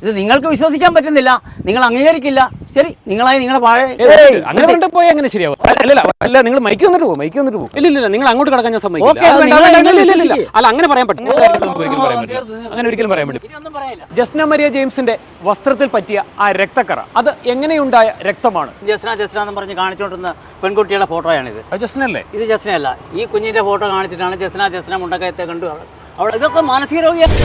ഇത് നിങ്ങൾക്ക് വിശ്വസിക്കാൻ പറ്റുന്നില്ല, നിങ്ങൾ അംഗീകരിക്കില്ല. ശരി, നിങ്ങളായി നിങ്ങളെ പഴയ അങ്ങനെ പറഞ്ഞിട്ട് പോയാൽ അങ്ങനെ ശരിയാവും. അല്ല നിങ്ങൾ മൈക്ക് വന്നിട്ട് പോകും, മൈക്ക് വന്നിട്ട് പോകും. ഇല്ല നിങ്ങൾ അങ്ങോട്ട് കിടക്കാൻ ഞാൻ സമ്മതിക്കില്ല. അല്ല അങ്ങനെ പറയാൻ പറ്റില്ല, അങ്ങനെ ഒരിക്കലും പറയാൻ പറ്റില്ല. ജസ്ന മരിയ ജെയിംസിന്റെ വസ്ത്രത്തിൽ പറ്റിയ ആ രക്തക്കറ, അത് എങ്ങനെയുണ്ടായ രക്തമാണ്? ജസ്ന എന്ന് പറഞ്ഞ് കാണിച്ചുകൊണ്ടിരുന്ന പെൺകുട്ടിയുടെ ഫോട്ടോയാണിത്. ജസ്നല്ലേ? ഇത് ജസ്നയല്ല. ഈ കുഞ്ഞിന്റെ ഫോട്ടോ കാണിച്ചിട്ടാണ് ജസ്ന മുണ്ടക്കയത്തെ കണ്ടു അവിടെ. ഇതൊക്കെ മാനസിക രോഗിയാണ്.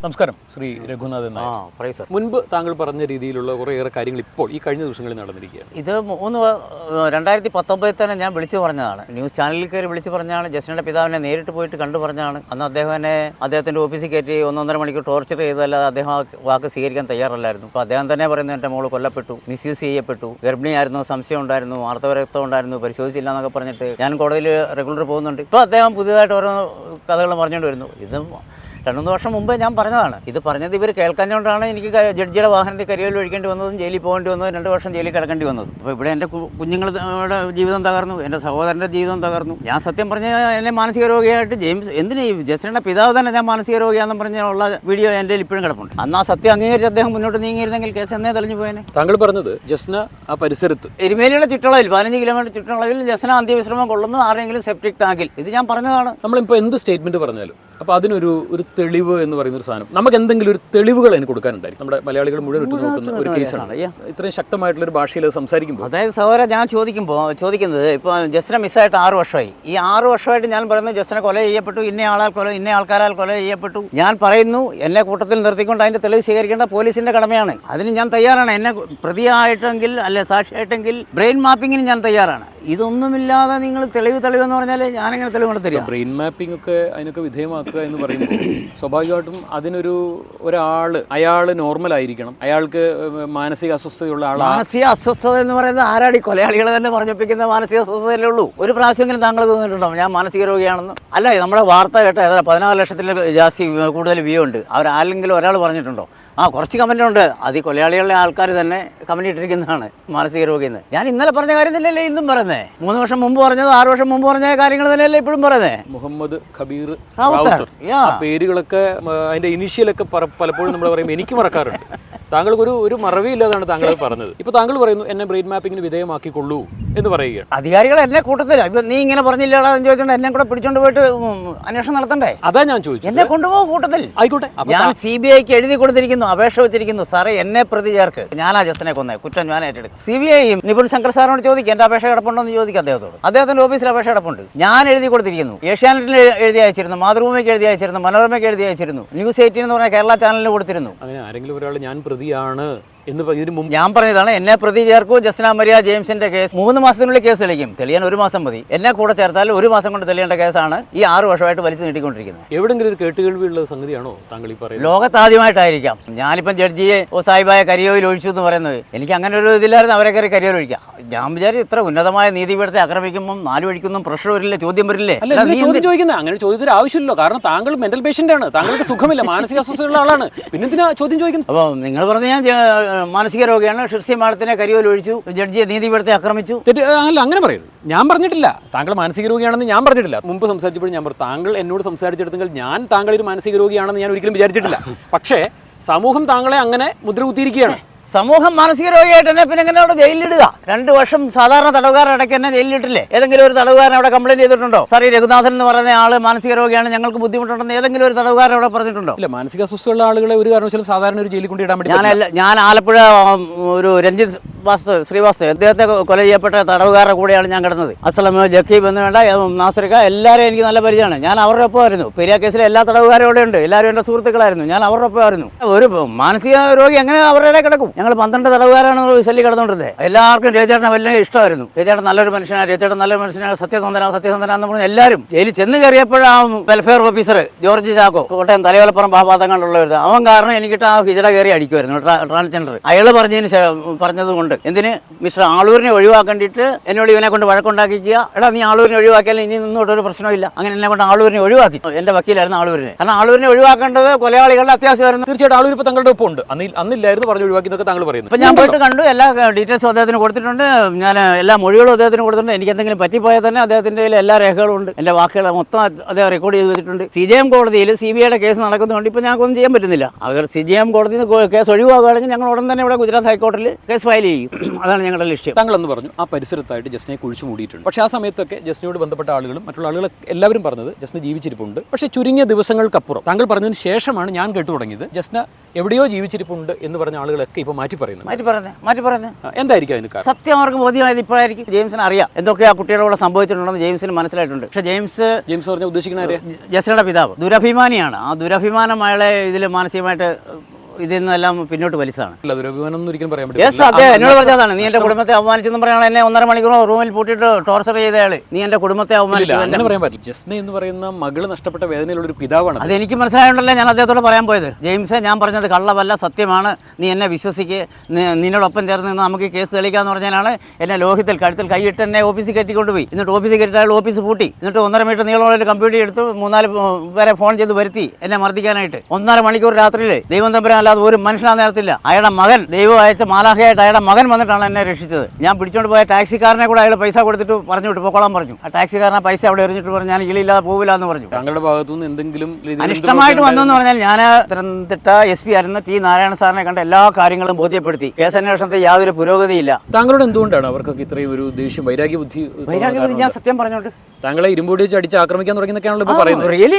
നമസ്കാരം, ശ്രീ രഘുനാഥൻ നായർ. മുൻപ് താങ്കൾ പറഞ്ഞ രീതിയിലുള്ള കുറേയേറെ കാര്യങ്ങൾ ഇപ്പോൾ ഈ കഴിഞ്ഞ ദിവസങ്ങളിൽ നടന്നിരിക്കുകയാണ്. ഇത് 2019 തന്നെ ഞാൻ വിളിച്ചു പറഞ്ഞതാണ്. ന്യൂസ് ചാനലിൽ കയറി വിളിച്ചു പറഞ്ഞാണ്. ജസ്നയുടെ പിതാവിനെ നേരിട്ട് പോയിട്ട് കണ്ടു പറഞ്ഞാണ്. അന്ന് അദ്ദേഹത്തിൻ്റെ ഓഫീസിൽ കയറ്റി 1.5 മണിക്കൂർ ടോർച്ചർ ചെയ്തല്ലാതെ അദ്ദേഹം ആ വാക്ക് സ്വീകരിക്കാൻ തയ്യാറല്ലായിരുന്നു. അപ്പോൾ അദ്ദേഹം തന്നെ പറയുന്നു, എൻ്റെ മോള് കൊല്ലപ്പെട്ടു, മിസ്യൂസ് ചെയ്യപ്പെട്ടു, ഗർഭിണിയായിരുന്നു, സംശയം ഉണ്ടായിരുന്നു, ആർത്തവരക്തം ഉണ്ടായിരുന്നു, പരിശോധിച്ചില്ല എന്നൊക്കെ പറഞ്ഞിട്ട് ഞാൻ കോടതിയിൽ റെഗുലർ പോകുന്നുണ്ട്. ഇപ്പോൾ അദ്ദേഹം പുതിയതായിട്ട് ഓരോ കഥകൾ പറഞ്ഞുകൊണ്ട് വരുന്നു. ഇത് 2-3 വർഷം മുമ്പേ ഞാൻ പറഞ്ഞതാണ്. ഇത് പറഞ്ഞത് ഇവർ കേൾക്കാഞ്ഞുകൊണ്ടാണ് എനിക്ക് ജഡ്ജിയുടെ വാഹനത്തിൽ കരിയോയിൽ ഒഴിക്കേണ്ടി വന്നതും ജയിലിൽ പോകേണ്ടി വന്നതും 2 വർഷം ജയിലിൽ കിടക്കേണ്ടി വന്നത്. അപ്പോൾ ഇവിടെ എൻ്റെ കുഞ്ഞുങ്ങളുടെ ജീവിതം തകർന്നു, എൻ്റെ സഹോദരൻ്റെ ജീവിതം തകർന്നു. ഞാൻ സത്യം പറഞ്ഞാൽ എന്നെ മാനസിക രോഗിയായിട്ട് എന്തിനാ ജസ്നയുടെ പിതാവ് തന്നെ ഞാൻ മാനസിക രോഗിയാണെന്ന് പറഞ്ഞുള്ള വീഡിയോ എൻ്റെ ഇപ്പോഴും കിടപ്പുണ്ട്. അന്ന് ആ സത്യം അംഗീകരിച്ച് അദ്ദേഹം മുന്നോട്ട് നീങ്ങിയിരുന്നെങ്കിൽ കേസ് എന്നേ തെളിഞ്ഞു പോയേനെ. താങ്കൾ പറഞ്ഞത് ജസ്ന ആ പരിസരത്ത് എരുമേലിയുടെ ചുറ്റളവിൽ 15 കിലോമീറ്റർ ചുറ്റളവിൽ ജസ്ന അന്ത്യവിശ്രമം കൊള്ളുന്നു ആരെങ്കിലും സെപ്റ്റിക് ടാങ്കിൽ. ഇത് ഞാൻ പറഞ്ഞതാണ്. നമ്മളിപ്പോൾ എന്ത് സ്റ്റേറ്റ്മെന്റ് പറഞ്ഞാലും അപ്പോൾ അതിനൊരു തെളിവ് എന്ന് പറയുന്ന ഒരു സാധനം, നമുക്ക് എന്തെങ്കിലും ഒരു തെളിവുകൾ അതിന് കൊടുക്കാനുണ്ടായിരിക്കും. നമ്മുടെ മലയാളികൾ മുഴുവൻ ഇട്ട് നോക്കുന്ന ഒരു കേസാണ്. ഇത്രയും ശക്തമായിട്ടുള്ള ഒരു ഭാഷയിൽ സംസാരിക്കുമ്പോൾ, അതായത് സഹോദരൻ, ഞാൻ ചോദിക്കുന്നത് ഇപ്പോൾ ജസ്ന മിസ്സായിട്ട് 6 വർഷമായി. ഈ 6 വർഷമായിട്ട് ഞാൻ പറയുന്നത് ജസ്ന കൊല ചെയ്യപ്പെട്ടു, ഇന്ന ആൾക്കാരാൽ കൊല ചെയ്യപ്പെട്ടു. ഞാൻ പറയുന്നു, എന്നെ കൂട്ടത്തിൽ നിർത്തിക്കൊണ്ട് അതിൻ്റെ തെളിവ് സ്വീകരിക്കേണ്ട പോലീസിൻ്റെ കടമയാണ്. അതിന് ഞാൻ തയ്യാറാണ്. എന്നെ പ്രതിയായിട്ടെങ്കിൽ അല്ലെ സാക്ഷിയായിട്ടെങ്കിൽ ബ്രെയിൻ മാപ്പിങ്ങിന് ഞാൻ തയ്യാറാണ്. ഇതൊന്നുമില്ലാതെ നിങ്ങൾ തെളിവെന്ന് പറഞ്ഞാൽ ഞാനെങ്ങനെ തെളിവ് നടത്തില്ല? ബ്രെയിൻ മാപ്പിംഗ് ഒക്കെ അതിനൊക്കെ വിധേയമാക്കുക എന്ന് പറയുമ്പോൾ സ്വാഭാവികമായിട്ടും അതിനൊരു അയാൾ നോർമൽ ആയിരിക്കണം, അയാൾക്ക് മാനസിക അസ്വസ്ഥതയുള്ള ആളാണ്. മാനസിക അസ്വസ്ഥത എന്ന് പറയുന്നത് ആരാടി? കൊലയാളികളെ തന്നെ പറഞ്ഞൊപ്പിക്കുന്ന മാനസിക അസ്വസ്ഥതയല്ലേ ഉള്ളൂ. ഒരു പ്രാവശ്യമെങ്കിലും താങ്കൾ തോന്നിയിട്ടുണ്ടോ ഞാൻ മാനസിക രോഗിയാണെന്ന്? അല്ല, നമ്മുടെ വാർത്ത കേട്ട 14 ലക്ഷത്തിൽ ജാസ്തി കൂടുതൽ വ്യൂ ഉണ്ട്. അവരാരെങ്കിലും ഒരാൾ പറഞ്ഞിട്ടുണ്ടോ? കുറച്ച് കമൻ്റ് ഉണ്ട്. അത് ഈ കൊലയാളികളുടെ ആൾക്കാർ തന്നെ കമൻ്റ് ഇട്ടിരിക്കുന്നതാണ് മാനസിക രോഗിയെന്ന്. ഞാൻ ഇന്നലെ പറഞ്ഞ കാര്യം തന്നെയല്ലേ ഇന്നും പറയുന്നത്? 3 വർഷം മുമ്പ് പറഞ്ഞത്, 6 വർഷം മുമ്പ് പറഞ്ഞ കാര്യങ്ങൾ തന്നെയല്ലേ ഇപ്പോഴും പറയുന്നത്? മുഹമ്മദ് ഖബീർ റാവുത്തർ, ആ പേരുകളൊക്കെ അതിന്റെ ഇനീഷ്യലൊക്കെ പലപ്പോഴും നമ്മൾ പറയുമ്പോൾ എനിക്ക് മറക്കാറുണ്ട്. താങ്കൾക്ക് ഒരു മറവിയില്ലാതാണ് താങ്കൾ പറഞ്ഞത്. ഇപ്പൊ താങ്കൾ പറയുന്നു എന്നെ ബ്രെയിൻ മാപ്പിങ്ങിന് വിധേയമാക്കിക്കൊള്ളൂ എന്ന് പറയുകയാണ്. അധികാരികൾ എന്നെ കൂട്ടത്തില്ല. ഇപ്പൊ നീ ഇങ്ങനെ പറഞ്ഞില്ലാന്ന് ചോദിച്ചോണ്ട് എന്നെ കൂടെ പിടിച്ചോണ്ട് പോയിട്ട് അന്വേഷണം നടത്തണ്ടേ? അതാ ഞാൻ ചോദിച്ചു. എന്നെ കൊണ്ടുപോകും കൂട്ടത്തിൽ. ആയിക്കോട്ടെ. ഞാൻ CBIക്ക് എഴുതി കൊടുത്തിരിക്കുന്നു, അപേക്ഷ വെച്ചിരിക്കുന്നു. സാറേ, എന്നെ പ്രതി ചേർക്ക്, ഞാനാ ജസ്റ്റിനെ കൊന്നേ, കുറ്റം ഞാൻ ഏറ്റെടുക്കും. CBIയും നിപുൺ ശങ്കർ സാറിനോട് ചോദിക്കും, എന്റെ അപേക്ഷ കിടപ്പുണ്ടോ എന്ന് ചോദിക്കും അദ്ദേഹത്തോട്. അദ്ദേഹത്തിന്റെ ഓഫീസിൽ അപേക്ഷ കിടപ്പുണ്ട്. ഞാൻ എഴുതി കൊടുത്തിരിക്കുന്നു. ഏഷ്യാനെറ്റിൽ എഴുതി അയച്ചിരുന്നു, മാതൃഭൂമിക്ക് എഴുതി അയച്ചിരുന്നു, മനോരമയ്ക്ക് എഴുതി അയച്ചിരുന്നു, News 18 എന്ന് പറഞ്ഞ കേരള ചാനലിന് കൊടുത്തിരുന്നു. അങ്ങനെ ആരെങ്കിലും ഒരാൾ ഞാൻ പ്രതിയാണ് എന്ന് ഇതിന് മുമ്പ് ഞാൻ പറഞ്ഞതാണ്, എന്നെ പ്രതി ചേർക്കൂ. ജസ്ന മരിയ ജെയിംസിന്റെ കേസ് 3 മാസത്തിനുള്ളിൽ കേസ് തെളിയിക്കും. തെളിയാൻ 1 മാസം മതി. എന്നെ കൂടെ ചേർത്താൽ 1 മാസം കൊണ്ട് തെളിയേണ്ട കേസാണ് ഈ 6 വർഷമായിട്ട് വലിച്ചു നീട്ടിക്കൊണ്ടിരിക്കുന്നത്. എവിടെങ്കിലും ഒരു കേട്ടുകേൾവിയുള്ള സംഗതിയാണോ താങ്കൾ ഈ പറയുന്നത്? ലോകത്താദ്യമായിട്ടായിരിക്കാം. ഞാനിപ്പം ജഡ്ജിയെ സാഹിബായ കരിയോയിൽ ഒഴിച്ചു എന്ന് പറയുന്നത്. എനിക്ക് അങ്ങനെ ഒരു ഇതില്ലായിരുന്നു അവരെ കയറി കരിയോയിൽ ഒഴിക്കാം. ഞാൻ വിചാരിച്ചു ഇത്ര ഉന്നതമായ നീതിപീഠത്തെ ആക്രമിക്കുമ്പോൾ 4 വഴിക്കൊന്നും പ്രഷർ വരില്ലേ, ചോദ്യം വരില്ലേ? ചോദിക്കുന്നത് അങ്ങനെ ചോദ്യത്തിന് ആവശ്യമില്ലല്ലോ. കാരണം താങ്കൾ മെന്റൽ പേഷ്യന്റ് ആണ്, താങ്കൾക്ക് സുഖമില്ല, മാനസിക അസ്വസ്ഥതയുള്ള ആളാണ്, പിന്നെന്തിനാ ചോദ്യം ചോദിക്കുന്നത്? അപ്പോൾ നിങ്ങൾ പറഞ്ഞ ഞാൻ മാനസിക രോഗിയാണ്, ഷിർസി മാഡത്തിനെ കരിയോയിൽ ഒഴിച്ചു, ജഡ്ജിയെ നീതിപീഠത്തെ ആക്രമിച്ചു. അല്ല, അങ്ങനെ പറയുന്നത് ഞാൻ പറഞ്ഞിട്ടില്ല. താങ്കൾ മാനസിക രോഗിയാണെന്ന് ഞാൻ പറഞ്ഞിട്ടില്ല. മുമ്പ് സംസാരിച്ചപ്പോഴും ഞാൻ പറഞ്ഞു, താങ്കൾ എന്നോട് സംസാരിച്ചെടുത്തെങ്കിൽ ഞാൻ താങ്കൾ ഒരു മാനസിക രോഗിയാണെന്ന് ഞാൻ ഒരിക്കലും വിചാരിച്ചിട്ടില്ല. പക്ഷേ സമൂഹം താങ്കളെ അങ്ങനെ മുദ്ര കുത്തിയിരിക്കുകയാണ്. സമൂഹം മാനസിക രോഗിയായിട്ട് തന്നെ പിന്നെ എങ്ങനെ അവിടെ ജയിലിലിടുക? 2 വർഷം സാധാരണ തടവുകാരടക്കം എന്നെ ജയിലിലിട്ടില്ലേ? ഏതെങ്കിലും ഒരു തടവുകാരൻ അവിടെ കംപ്ലൈന്റ് ചെയ്തിട്ടുണ്ടോ? സാറി, രഘുനാഥൻ എന്ന് പറയുന്ന ആള് മാനസിക രോഗിയാണ്, ഞങ്ങൾക്ക് ബുദ്ധിമുട്ടുണ്ടെന്ന് ഏതെങ്കിലും ഒരു തടവുകാരൻ അവിടെ പറഞ്ഞിട്ടുണ്ടോ? ഇല്ല, മാനസിക അസ്വസ്ഥയുള്ള ആളുകളെ ഒരു കാരണവശാലും സാധാരണ ഒരു ജയിലിൽ കൊണ്ടിടാൻ വേണ്ടി ഞാൻ ആലപ്പുഴ ഒരു രഞ്ജിത്ത് ശ്രീവാസ്തവ് അദ്ദേഹത്തെ കൊല ചെയ്യപ്പെട്ട തടവുകാരുടെ കൂടെയാണ് ഞാൻ കിടന്നത്. അസ്ലം, ജക്കീബ് എന്ന് വേണ്ട, നാസറിക്ക, എല്ലാവരെയും എനിക്ക് നല്ല പരിചയമാണ്. ഞാൻ അവരുടെ ഒപ്പമായിരുന്നു. പെരിയ കേസിലെ എല്ലാ തടവുകാരും അവിടെ ഉണ്ട്. എല്ലാവരും എൻ്റെ സുഹൃത്തുക്കളായിരുന്നു. ഞാൻ അവരുടെ ഒപ്പമായിരുന്നു. ഒരു മാനസിക രോഗി എങ്ങനെ അവരുടെ കിടക്കും? ഞങ്ങൾ 12 തടവുകാരാണ് ശല്യം കിടന്നുകൊണ്ടിരുന്നത്. എല്ലാവർക്കും രവിചേട്ടനെ വലിയ ഇഷ്ടമായിരുന്നു. രവിചേട്ടൻ നല്ലൊരു മനുഷ്യനാണ്, രവിചേട്ടൻ നല്ലൊരു മനുഷ്യനാണ്, സത്യസന്ധന എന്ന് പറഞ്ഞ് എല്ലാവരും. ജയിലിൽ ചെന്ന് കയറിയപ്പോഴാണ് welfare officer George Chacko, Kottayam Thalayolappuram ഭാഗങ്ങളുള്ളവർ, അവൻ കാരണം എനിക്കിട്ട് ആ ഹിജട കയറി അടിക്കുമായിരുന്നു, ട്രാൻസ്ജെൻഡർ. അയാൾ പറഞ്ഞതുകൊണ്ട് കൊടുത്തിട്ടുണ്ട്. എന്തിന്? മിസ്റ്റർ ആളൂരിനെ ഒഴിവാക്കേണ്ടിയിട്ട് എന്നോട് ഇവനെ കൊണ്ട് വഴക്കുണ്ടാക്കിക്കുക. എടാ നീ ആളൂരിനെ ഒഴിവാക്കിയാൽ ഇനി നിന്നോട്ടൊരു പ്രശ്നമില്ല. അങ്ങനെ എന്നെ കൊണ്ട് ആളൂരിനെ ഒഴിവാക്കി. എൻ്റെ വക്കീലായിരുന്നു ആളൂരിനെ. കാരണം ആളൂരിനെ ഒഴിവാക്കേണ്ടത് കൊലയാളികളുടെ അത്യാവശ്യമായിരുന്നു. തീർച്ചയായിട്ടും ആളൂർ ഇപ്പോൾ താങ്കളുടെ ഒപ്പം ഉണ്ട്. അന്നില്ലായിരുന്നു പറഞ്ഞു ഒഴിവാക്കിയെന്നൊക്കെ താങ്കൾ പറയുന്നു. അപ്പോൾ ഞാൻ പോയിട്ട് കണ്ടു, എല്ലാ ഡീറ്റെയിൽസും അദ്ദേഹത്തിന് കൊടുത്തിട്ടുണ്ട്. ഞാൻ എല്ലാ മൊഴികളും അദ്ദേഹത്തിന് കൊടുത്തിട്ടുണ്ട്. എനിക്ക് എന്തെങ്കിലും പറ്റിപ്പോയാൽ തന്നെ അദ്ദേഹത്തിൻ്റെ എല്ലാ രേഖകളും ഉണ്ട്. എൻ്റെ വാക്കുകൾ മൊത്തം അദ്ദേഹം റെക്കോർഡ് ചെയ്ത് വെച്ചിട്ടുണ്ട്. CJM കോടതിയിൽ CBIയുടെ കേസ് നടക്കുന്നതുകൊണ്ട് ഇപ്പോൾ ഞങ്ങൾക്കൊന്നും ചെയ്യാൻ പറ്റുന്നില്ല. അവർ CJM കോടതിയിൽ നിന്ന് കേസ് ഒഴിവാക്കുകയാണെങ്കിൽ ഞങ്ങൾ ഉടൻ തന്നെ ഇവിടെ ഗുജറാത്ത് ഹൈക്കോടതിയിൽ കേസ് ഫയൽ ചെയ്യും. അതാണ് ഞങ്ങളുടെ ലക്ഷ്യം. താങ്കൾ എന്ന് പറഞ്ഞു ആ പരിസരത്തായിട്ട് ജസ്നയെ കുഴിച്ചു മൂടിയിട്ടുണ്ട്. പക്ഷേ ആ സമയത്തൊക്കെ ജസ്നയോട് ബന്ധപ്പെട്ട ആളുകളും മറ്റുള്ള ആളുകൾ എല്ലാവരും പറഞ്ഞത് ജസ്ന ജീവിച്ചിരിപ്പുണ്ട്. പക്ഷേ ചുരുങ്ങിയ ദിവസങ്ങൾക്കപ്പുറം താങ്കൾ പറഞ്ഞതിന് ശേഷമാണ് ഞാൻ കേട്ടു തുടങ്ങിയത് ജസ്ന എവിടെയോ ജീവിച്ചിരിപ്പുണ്ട് എന്ന് പറഞ്ഞ ആളുകളൊക്കെ ഇപ്പോൾ മാറ്റി പറയുന്നു. മാറ്റി പറഞ്ഞു എന്തായിരിക്കും അതിന് കാരണം? സത്യം അവർക്ക് ബോധ്യമായത് ഇപ്പോഴായിരിക്കും. ജെയിംസിന് അറിയാം എന്തൊക്കെ ആ കുട്ടികളോട് സംഭവിച്ചിട്ടുണ്ടെന്ന് ജെയിംസിന് മനസ്സിലായിട്ടുണ്ട്. പക്ഷേ ജെയിംസ് പറഞ്ഞ ഉദ്ദേശിക്കുന്ന ജസ്നയുടെ പിതാവ് ദുരഭിമാനിയാണ്. ആ ദുരഭിമാനം അയാളെ ഇതിൽ മാനസികമായിട്ട് ഇതിൽ നിന്നെല്ലാം പിന്നോട്ട് വലിച്ചതാണ്. അദ്ദേഹം എന്നോട് പറഞ്ഞതാണ്, നീ എന്റെ കുടുംബത്തെ അവമാനിച്ചെന്ന് പറയാൻ എന്നെ 1.5 മണിക്കൂർ റൂമിൽ പൂട്ടിയിട്ട് ടോർച്ചർ ചെയ്ത ആള് നീ എന്റെ കുടുംബത്തെ അവമാനിച്ചു. അങ്ങനെ പറയാൻ പറ്റില്ല. ജസ്ന എന്ന് പറയുന്ന മകള് നഷ്ടപ്പെട്ട വേദനയുള്ള ഒരു പിതാവാണ്. അത് എനിക്ക് മനസ്സിലായോണ്ടല്ലേ ഞാൻ അദ്ദേഹത്തോട് പറയാൻ പോയത്. ജെയിംസെ, ഞാൻ പറഞ്ഞത് കള്ളവല്ല, സത്യമാണ്, നീ എന്നെ വിശ്വസിക്ക്, നിന്നോടൊപ്പം ചേർന്ന് നിന്ന് നമുക്ക് കേസ് തെളിയിക്കാന്ന് പറഞ്ഞാലാണ് എന്നെ ലോഹിത്തിൽ കഴുത്തിൽ കൈയിട്ട് എന്നെ ഓഫീസിൽ കയറ്റിക്കൊണ്ടുപോയി. എന്നിട്ട് ഓഫീസിൽ കയറ്റിട്ട് അയാൾ ഓഫീസ് പൂട്ടി. എന്നിട്ട് 1.5 മീറ്റർ നീളമുള്ള ഒരു കമ്പ്യൂട്ടർ എടുത്ത് 3-4 പേരെ ഫോൺ ചെയ്ത് വരുത്തി എന്നെ മർദ്ദിക്കാനായിട്ട്. 1.5 മണിക്കൂർ രാത്രിയിൽ ദൈവം തമ്പുരാൻ അല്ലാതെ ഒരു മനുഷ്യനാ നേരത്തില്ല. അയാളുടെ മകൻ, ദൈവം അയച്ച മാലാഖയായിട്ട് അയാളുടെ മകൻ വന്നിട്ടാണ് എന്നെ രക്ഷിച്ചത്. ഞാൻ പിടിച്ചോണ്ട് പോയ ടാക്സിക്കാരനെ കൂടെ അയാൾ പൈസ കൊടുത്തിട്ട് പറഞ്ഞു വിട്ടു, പൊക്കോളാൻ പറഞ്ഞു. ആ ടാക്സിക്കാരനെ പൈസ അവിടെ എറിഞ്ഞിട്ട് പറഞ്ഞു ഞാൻ ഇളിയില്ലാതെ പോവില്ല എന്ന് പറഞ്ഞു. താങ്കളുടെ ഭാഗത്തുനിന്ന് എന്തെങ്കിലും അനിഷ്ടമായിട്ട് വന്നെന്ന് പറഞ്ഞാൽ ഞാൻ പത്തനംതിട്ട SP ആയിരുന്ന T. നാരായണ സാറിനെ കണ്ട എല്ലാ കാര്യങ്ങളും ബോധ്യപ്പെടുത്തി. കേസന്വേഷണത്തിൽ യാതൊരു പുരോഗതിയില്ല. താങ്കളോട് എന്തുകൊണ്ടാണ് അവർക്കൊക്കെ ഇത്രയും ഒരു ദേഷ്യം, വൈരാഗ്യ ബുദ്ധി? ഞാൻ സത്യം പറഞ്ഞോണ്ട് താങ്കളെ ഇരുമ്പോടി വെച്ച് അടിച്ച് ആക്രമിക്കാൻ തുടങ്ങിയെന്നൊക്കെയാണല്ലോ ഇപ്പോൾ പറയുന്നത്. റിയലി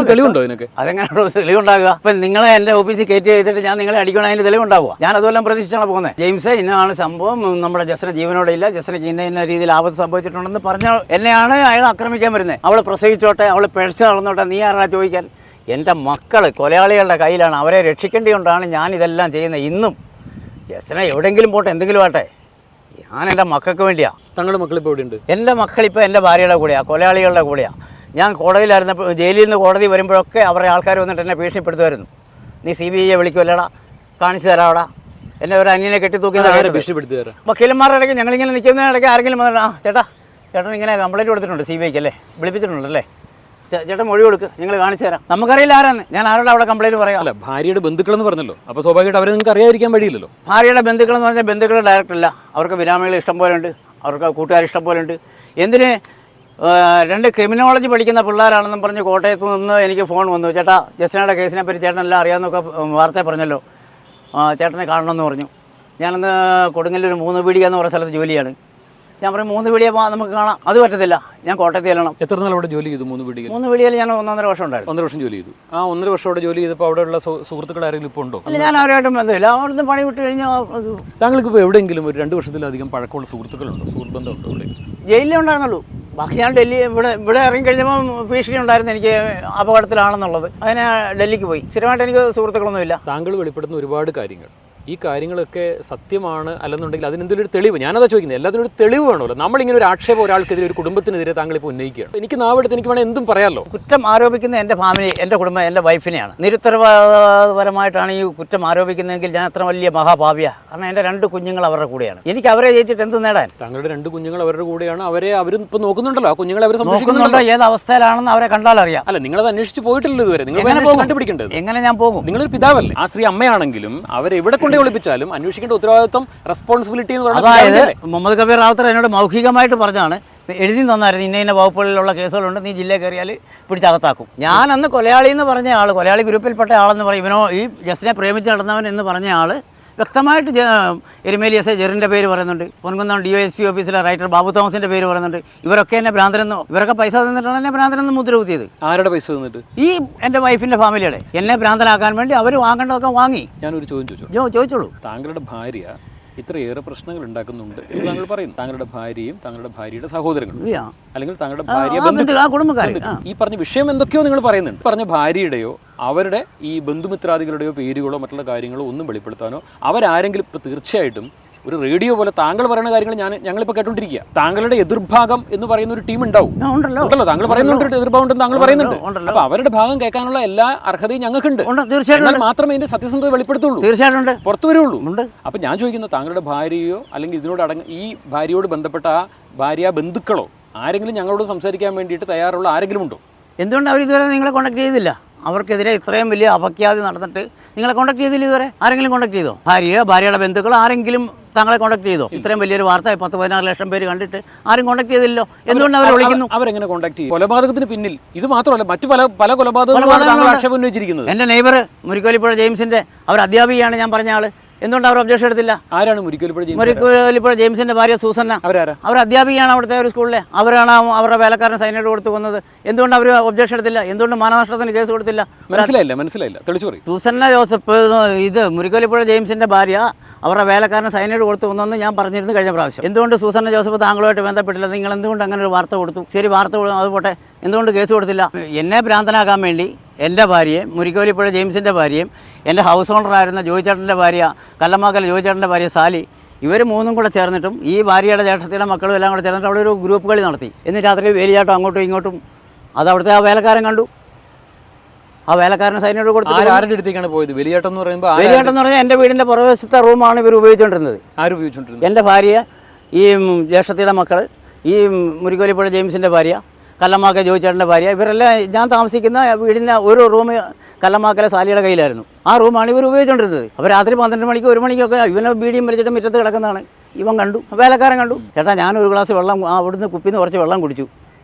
തെളിവുണ്ടോ ഇതിനൊക്കെ? അതെങ്ങനെയാണോ തെളിവുണ്ടാകുക? ഇപ്പം നിങ്ങളെ എൻ്റെ ഓഫീസിൽ കയറ്റി ചെയ്തിട്ട് ഞാൻ നിങ്ങളെ അടിക്കണം, അതിന് തെളിവുണ്ടാവുക? ഞാൻ അതുപോലെ പ്രതീക്ഷിച്ചാണ് പോകുന്നത്. ജെയിംസ് ഇന്നാണ് സംഭവം, നമ്മുടെ ജസ്ന ജീവനോടെ ഇല്ല, ജസ്നയ്ക്ക് ഇന്ന രീതിയിൽ ആപത്ത് സംഭവിച്ചിട്ടുണ്ടെന്ന് പറഞ്ഞ എന്നെയാണ് അയാൾ ആക്രമിക്കാൻ വരുന്നത്. അവൾ പ്രസവിച്ചോട്ടെ, അവൾ പിഴച്ച് നടന്നോട്ടെ, നീ ആരാ ചോദിക്കാൻ? എൻ്റെ മക്കൾ കൊലയാളികളുടെ കയ്യിലാണ്, അവരെ രക്ഷിക്കേണ്ടിക്കൊണ്ടാണ് ഞാൻ ഇതെല്ലാം ചെയ്യുന്നത്. ഇന്നും ജസ്ന എവിടെയെങ്കിലും പോട്ടെ, എന്തെങ്കിലും ആട്ടെ, ഞാൻ എൻ്റെ മക്കൾക്ക് വേണ്ടിയാണ്. തങ്ങളുടെ മക്കൾ ഇപ്പോൾ എവിടെയുണ്ട്? എൻ്റെ മക്കളിപ്പോൾ എൻ്റെ ഭാര്യയുടെ കൂടെയാണ്, കൊലയാളികളുടെ കൂടെയാണ്. ഞാൻ കോടതിയിലായിരുന്നപ്പോൾ, ജയിലിൽ നിന്ന് കോടതി വരുമ്പോഴൊക്കെ അവരുടെ ആൾക്കാർ വന്നിട്ട് എന്നെ ഭീഷണിപ്പെടുത്തുമായിരുന്നു. നീ CBIയെ വിളിക്കുമല്ലടാ, കാണിച്ചു തരാവടാ, എന്നെ ഒരു അന്യനെ കെട്ടിത്തൂക്കി ഭീഷണിപ്പെടുത്തുക. വക്കീലന്മാരുടെ ഇടയ്ക്ക് ഞങ്ങളിങ്ങനെ നിൽക്കുന്നതിനിടയ്ക്ക് ആരെങ്കിലും വന്നിട്ട് ചേട്ടൻ ഇങ്ങനെ കംപ്ലൈൻറ്റ് കൊടുത്തിട്ടുണ്ട് CBIക്ക് അല്ലേ, വിളിപ്പിച്ചിട്ടുണ്ടല്ലേ, ചേട്ടൻ മൊഴി കൊടുക്ക്, ഞങ്ങൾ കാണിച്ചു തരാം. നമുക്കറിയില്ല ആരാന്ന്, ഞാൻ ആരോട് അവിടെ കംപ്ലൈൻറ്റ് പറയാം? അല്ല, ഭാര്യയുടെ ബന്ധുക്കളെന്ന് പറഞ്ഞല്ലോ, അപ്പോൾ സ്വാഭാവികമായിട്ട് അവരെ നിങ്ങൾക്ക് അറിയാതിരിക്കാൻ വഴിയില്ലല്ലോ. ഭാര്യയുടെ ബന്ധുക്കളെന്ന് പറഞ്ഞാൽ ബന്ധുക്കൾ ഡയറക്റ്റ് അല്ല, അവർക്ക് ബിനാമികൾ ഇഷ്ടം പോലെ ഉണ്ട്, അവർക്ക് കൂട്ടുകാർ ഇഷ്ടം പോലെ ഉണ്ട്. എന്തിന് 2 ക്രിമിനോളജി പഠിക്കുന്ന പിള്ളേരാണെന്നും പറഞ്ഞ് കോട്ടയത്ത് നിന്ന് എനിക്ക് ഫോൺ വന്നു, ചേട്ടാ ജസ്നയുടെ കേസിനെ പറ്റി ചേട്ടനെല്ലാം അറിയാമെന്നൊക്കെ വാർത്ത പറഞ്ഞല്ലോ, ചേട്ടനെ കാണണമെന്ന് പറഞ്ഞു. ഞാനന്ന് കൊടുങ്ങല്ലൂർ 3 പീടിക എന്ന് പറഞ്ഞ സ്ഥലത്ത് ജോലിയാണ്. ഞാൻ പറയും 3 പീടിക നമുക്ക് കാണാം. അത് പറ്റത്തില്ല, ഞാൻ കോട്ടയത്ത് ചെല്ലണം. എത്ര നാൾ അവിടെ ജോലി ചെയ്തു? 3 പീടിക? 3 പീടികയിൽ ഞാൻ 1.5 വർഷം ഉണ്ടായിരുന്നു. 1.5 വർഷം ജോലി ചെയ്തു. ആ 1.5 വർഷം അവിടെ ജോലി ചെയ്തപ്പോൾ അവിടെയുള്ള സുഹൃത്തുക്കൾ ആരെങ്കിലും ഇപ്പോൾ ഉണ്ടോ? അല്ല, ഞാൻ ആരുമായിട്ടും ബന്ധമില്ല. അവിടുന്ന് പണി വിട്ട് കഴിഞ്ഞാൽ താങ്കൾക്ക് ഇപ്പോൾ എവിടെയെങ്കിലും ഒരു 2 വർഷത്തിലധികം പഴക്കമുള്ള സുഹൃത്തുക്കളുണ്ടോ, സുഹൃത്തുബന്ധമുണ്ടോ? ഇവിടെ ജയിലിലേ ഉണ്ടായിരുന്നുള്ളൂ. ബാക്കി ഞാൻ ഡൽഹി ഇവിടെ ഇറങ്ങിക്കഴിഞ്ഞപ്പോൾ ഭീഷണി ഉണ്ടായിരുന്നു എനിക്ക് അപകടത്തിലാണെന്നുള്ളത്. അതിനെ ഡൽഹിക്ക് പോയി. സ്ഥിരമായിട്ട് എനിക്ക് സുഹൃത്തുക്കളൊന്നുമില്ല. താങ്കൾ വെളിപ്പെടുത്തുന്ന ഒരുപാട് കാര്യങ്ങൾ, ഈ കാര്യങ്ങളൊക്കെ സത്യമാണ് അല്ലെന്നുണ്ടെങ്കിൽ അതിനെന്തെങ്കിലും ഒരു തെളിവ്, ഞാനതാ ചോദിക്കുന്നത്, എല്ലാത്തിനും ഒരു തെളിവ് വേണമല്ലോ. നമ്മളിങ്ങനെ ഒരു ആക്ഷേപം ഒരാൾക്കെതിരെ, ഒരു കുടുംബത്തിനെതിരെ താങ്കൾ ഇപ്പോൾ ഉന്നയിക്കുകയാണ്. എനിക്ക് നാവെടുത്ത് എനിക്ക് വേണമെങ്കിൽ എന്തും പറയാമല്ലോ. കുറ്റം ആരോപിക്കുന്ന എൻ്റെ ഫാമിലി, എൻ്റെ കുടുംബം, എൻ്റെ വൈഫിനെയാണ്. നിരുത്തരവാദപരമായിട്ടാണ് ഈ കുറ്റം ആരോപിക്കുന്നതെങ്കിൽ ഞാൻ അത്ര വലിയ മഹാഭാവിയാണ്. കാരണം എൻ്റെ 2 കുഞ്ഞുങ്ങൾ അവരുടെ കൂടെയാണ്. എനിക്ക് അവരെ ജയിച്ചിട്ട് എന്ത് നേടാൻ? താങ്കളുടെ 2 കുഞ്ഞുങ്ങൾ അവരുടെ കൂടെയാണ്, അവരും ഇപ്പോൾ നോക്കുന്നുണ്ടല്ലോ, ആ കുഞ്ഞുങ്ങളെ അവർ നോക്കുന്നുണ്ടോ? ഏത് അവസ്ഥയിലാണെന്ന് അവരെ കണ്ടാൽ അറിയാം. അല്ല, നിങ്ങളത് അന്വേഷിച്ച് പോയിട്ടില്ല ഇതുവരെ. നിങ്ങൾ കണ്ടുപിടിക്കേണ്ടത് എങ്ങനെ ഞാൻ പോകും? നിങ്ങളൊരു പിതാവല്ലേ? ആ സ്ത്രീ അമ്മയാണെങ്കിലും അവരെവിടെ കൊണ്ടേ ഒളിപ്പിച്ചാലും അന്വേഷിക്കേണ്ട ഉത്തരവാദിത്വം, റെസ്പോൺസിബിലിറ്റി എന്ന് പറയുന്നത്. അതായത് മുഹമ്മദ് കബീർ റാവുത്തർ എന്നോട് മൗഖികമായിട്ട് പറഞ്ഞാണ്, എഴുതി തന്നായിരുന്നു, ഇന്ന വകുപ്പുകളിലുള്ള കേസുകളുണ്ട്, നീ ജില്ലയിൽ കയറിയാൽ പിടിച്ചകത്താക്കും. ഞാൻ അന്ന് കൊലയാളി എന്ന് പറഞ്ഞ ആൾ, കൊലയാളി ഗ്രൂപ്പിൽപ്പെട്ട ആളെന്ന് പറയും, ഇവനോ ഈ ജസ്റ്റിനെ പ്രേമിച്ച് നടന്നവൻ എന്ന് പറഞ്ഞ ആൾ വ്യക്തമായിട്ട് എരുമേലി SA ജെറിൻ്റെ പേര് പറയുന്നുണ്ട്, പൊൻകുന്നം DYSP ഓഫീസിലെ റൈറ്റർ ബാബു തോമസിൻ്റെ പേര് പറയുന്നുണ്ട്. ഇവരൊക്കെ എന്നെ ഭ്രാന്തരെന്നോ, ഇവരൊക്കെ പൈസ തന്നിട്ടാണ് എന്നെ ഭ്രാന്തരെന്ന് മുദ്ര കുത്തിയത്. ആരുടെ പൈസ തന്നിട്ട്? ഈ എൻ്റെ വൈഫിൻ്റെ ഫാമിലിയുടെ. എന്നെ ഭ്രാന്തനാക്കാൻ വേണ്ടി അവർ വാങ്ങേണ്ടതൊക്കെ വാങ്ങി. ഞാനൊരു ചോദ്യം ചോദിച്ചോളൂ. താങ്കളുടെ ഭാര്യ ഇത്രയേറെ പ്രശ്നങ്ങൾ ഉണ്ടാക്കുന്നുണ്ട് എന്ന് താങ്കൾ പറയുന്നു. താങ്കളുടെ ഭാര്യയും താങ്കളുടെ ഭാര്യയുടെ സഹോദരങ്ങളും, അല്ലെങ്കിൽ താങ്കളുടെ ഭാര്യ കുടുംബക്കാർ, ഈ പറഞ്ഞ വിഷയം എന്തൊക്കെയോ നിങ്ങൾ പറയുന്നുണ്ട്. പറഞ്ഞ ഭാര്യയുടെയോ അവരുടെ ഈ ബന്ധുമിത്രാദികളുടെയോ പേരുകളോ മറ്റുള്ള കാര്യങ്ങളോ ഒന്നും വെളിപ്പെടുത്താനോ അവരാരെങ്കിലും ഇപ്പോൾ തീർച്ചയായിട്ടും ഒരു റേഡിയോ പോലെ താങ്കൾ പറയുന്ന കാര്യങ്ങൾ ഞങ്ങളിപ്പോൾ കേട്ടോണ്ടിരിക്കുക. താങ്കളുടെ എതിർഭാഗം എന്ന് പറയുന്ന ഒരു ടീം ഉണ്ടാവും, ഉണ്ടല്ലോ. താങ്കൾ പറയുന്നുണ്ട് എതിർഭാഗം ഉണ്ടെന്ന് താങ്കൾ പറയുന്നുണ്ട്. അപ്പൊ അവരുടെ ഭാഗം കേൾക്കാനുള്ള എല്ലാ അർഹതയും ഞങ്ങൾക്കുണ്ട്. തീർച്ചയായിട്ടും മാത്രമേ ഇതിന്റെ സത്യസന്ധത വെളിപ്പെടുത്തുള്ളൂ, തീർച്ചയായിട്ടും പുറത്തു വരുള്ളൂ. അപ്പൊ ഞാൻ ചോദിക്കുന്നത്, താങ്കളുടെ ഭാര്യയോ അല്ലെങ്കിൽ ഇതിനോട് ഈ ഭാര്യയോട് ബന്ധപ്പെട്ട ആ ഭാര്യ ബന്ധുക്കളോ ആരെങ്കിലും ഞങ്ങളോട് സംസാരിക്കാൻ വേണ്ടിയിട്ട് തയ്യാറുള്ള ആരെങ്കിലും ഉണ്ടോ? എന്തുകൊണ്ട് അവർ ഇതുവരെ നിങ്ങളെ കോൺടാക്ട് ചെയ്തില്ല? അവർക്കെതിരെ ഇത്രയും വലിയ അപഖ്യാതി നടന്നിട്ട് നിങ്ങളെ കോൺടാക്ട് ചെയ്തില്ല ഇതുവരെ? ആരെങ്കിലും കോൺടാക്ട് ചെയ്തോ? ഭാര്യയുടെ ബന്ധുക്കൾ ആരെങ്കിലും താങ്കളെ കോൺടാക്ട് ചെയ്തോ? ഇത്രയും വലിയൊരു വാർത്ത 10-16 ലക്ഷം പേര് കണ്ടിട്ട് ആരും കോൺടാക്ട് ചെയ്തില്ലല്ലോ. എന്തുകൊണ്ട് അവർ വിളിക്കുന്നു? അവരെങ്ങനെ കോൺടാക്ട് ചെയ്യും? കൊലപാതകത്തിന് പിന്നിൽ ഇത് മാത്രമല്ല, മറ്റു പല കൊലപാതകങ്ങളും ആക്ഷേപം ഉന്നയിച്ചിരിക്കുന്നത്. എൻ്റെ നെയ്ബർ മുരിക്കോലിപ്പുഴ ജെയിംസിന്റെ അവർ അധ്യാപികയാണ്, ഞാൻ പറഞ്ഞ ആള്. എന്തുകൊണ്ട് അവർ ഒബ്ജക്ഷൻ എടുത്തില്ല? ആരാണ് മുരിക്കോലിപ്പുഴ ജെയിംസിന്റെ ഭാര്യ സൂസന്ന? അവർ അധ്യാപികയാണ് അവിടുത്തെ ഒരു സ്കൂളിലെ. അവരാണ് അവരുടെ വേലക്കാരൻ സൈനൈഡ് കൊടുത്തു കൊന്നത്. എന്തുകൊണ്ട് അവർ ഒബ്ജക്ഷൻ എടുത്തില്ല? എന്തുകൊണ്ട് മാനനഷ്ടത്തിന് കേസ് കൊടുത്തില്ല? മനസ്സിലായില്ല തെളിച്ചു പറയും. സൂസന്ന ജോസഫ്, ഇത് മുരിക്കോലിപ്പുഴ ജെയിംസിന്റെ ഭാര്യ അവരുടെ വേലക്കാരന് സൈനൈഡ് കൊടുത്തു കൊന്നെന്ന് ഞാൻ പറഞ്ഞിരുന്നു കഴിഞ്ഞ പ്രാവശ്യം. എന്തുകൊണ്ട് സൂസന്ന ജോസഫ് താങ്കളുമായിട്ട് ബന്ധപ്പെട്ടില്ല? നിങ്ങൾ എന്തുകൊണ്ട് അങ്ങനെ ഒരു വാർത്ത കൊടുത്തു? ശരി, വാർത്ത അത് പോട്ടെ, എന്തുകൊണ്ട് കേസ് കൊടുത്തില്ല? എന്നെ ഭ്രാന്തനാക്കാൻ വേണ്ടി എൻ്റെ ഭാര്യയും മുരിക്കോലിപ്പുഴ ജെയിംസിൻ്റെ ഭാര്യയും എൻ്റെ ഹൗസ് ഓണറായിരുന്ന ജോയിച്ചേട്ടൻ്റെ ഭാര്യ കല്ലമാക്കൽ ജോയിച്ചേട്ടൻ്റെ ഭാര്യ സാലി, ഇവർ മൂന്നും കൂടെ ചേർന്നിട്ടും ഈ ഭാര്യയുടെ ജ്യേഷ്ഠത്തിയുടെ മക്കളും എല്ലാം കൂടെ ചേർന്നിട്ട് അവിടെ ഒരു ഗ്രൂപ്പ് കളി നടത്തി. എന്നിട്ട് രാത്രി വേലിയാട്ടം അങ്ങോട്ടും ഇങ്ങോട്ടും. അത് അവിടുത്തെ ആ വേലക്കാരൻ കണ്ടു. ആ വേലക്കാരന് സൈനൈഡ് കൊടുത്തു. ആരുടെ അടുത്തേക്കാണ് പോയത്? വേലിയാട്ടം എന്ന് പറഞ്ഞാൽ എൻ്റെ വീടിൻ്റെ പുറവശത്തെ റൂമാണ് ഇവർ ഉപയോഗിച്ചുകൊണ്ടിരുന്നത്. എൻ്റെ ഭാര്യ, ഈ ജ്യേഷ്ഠത്തിയുടെ മക്കൾ, ഈ മുരിക്കോലിപ്പുഴ ജെയിംസിൻ്റെ ഭാര്യ, കല്ലമാക്കൽ ജോയിച്ചേട്ടൻ്റെ ഭാര്യ, ഇവരെല്ലാം ഞാൻ താമസിക്കുന്ന വീടിൻ്റെ ഒരു റൂം കല്ലമാക്കലെ സാലിയുടെ കയ്യിലായിരുന്നു. ആ റൂമാണ് ഇവർ ഉപയോഗിച്ചുകൊണ്ടിരുന്നത്. അപ്പോൾ രാത്രി 12 മണിക്ക് 1 മണിക്കൊക്കെ ഇവനെ ബീഡിയും വലിച്ചിട്ട് മുറ്റത്ത് കിടക്കുന്നതാണ് ഇവൻ കണ്ടു, വേലക്കാരൻ കണ്ടു. ചേട്ടാ, ഞാനൊരു ഗ്ലാസ് വെള്ളം അവിടുന്ന് കുപ്പിന്ന് കുറച്ച് വെള്ളം കുടിച്ചു.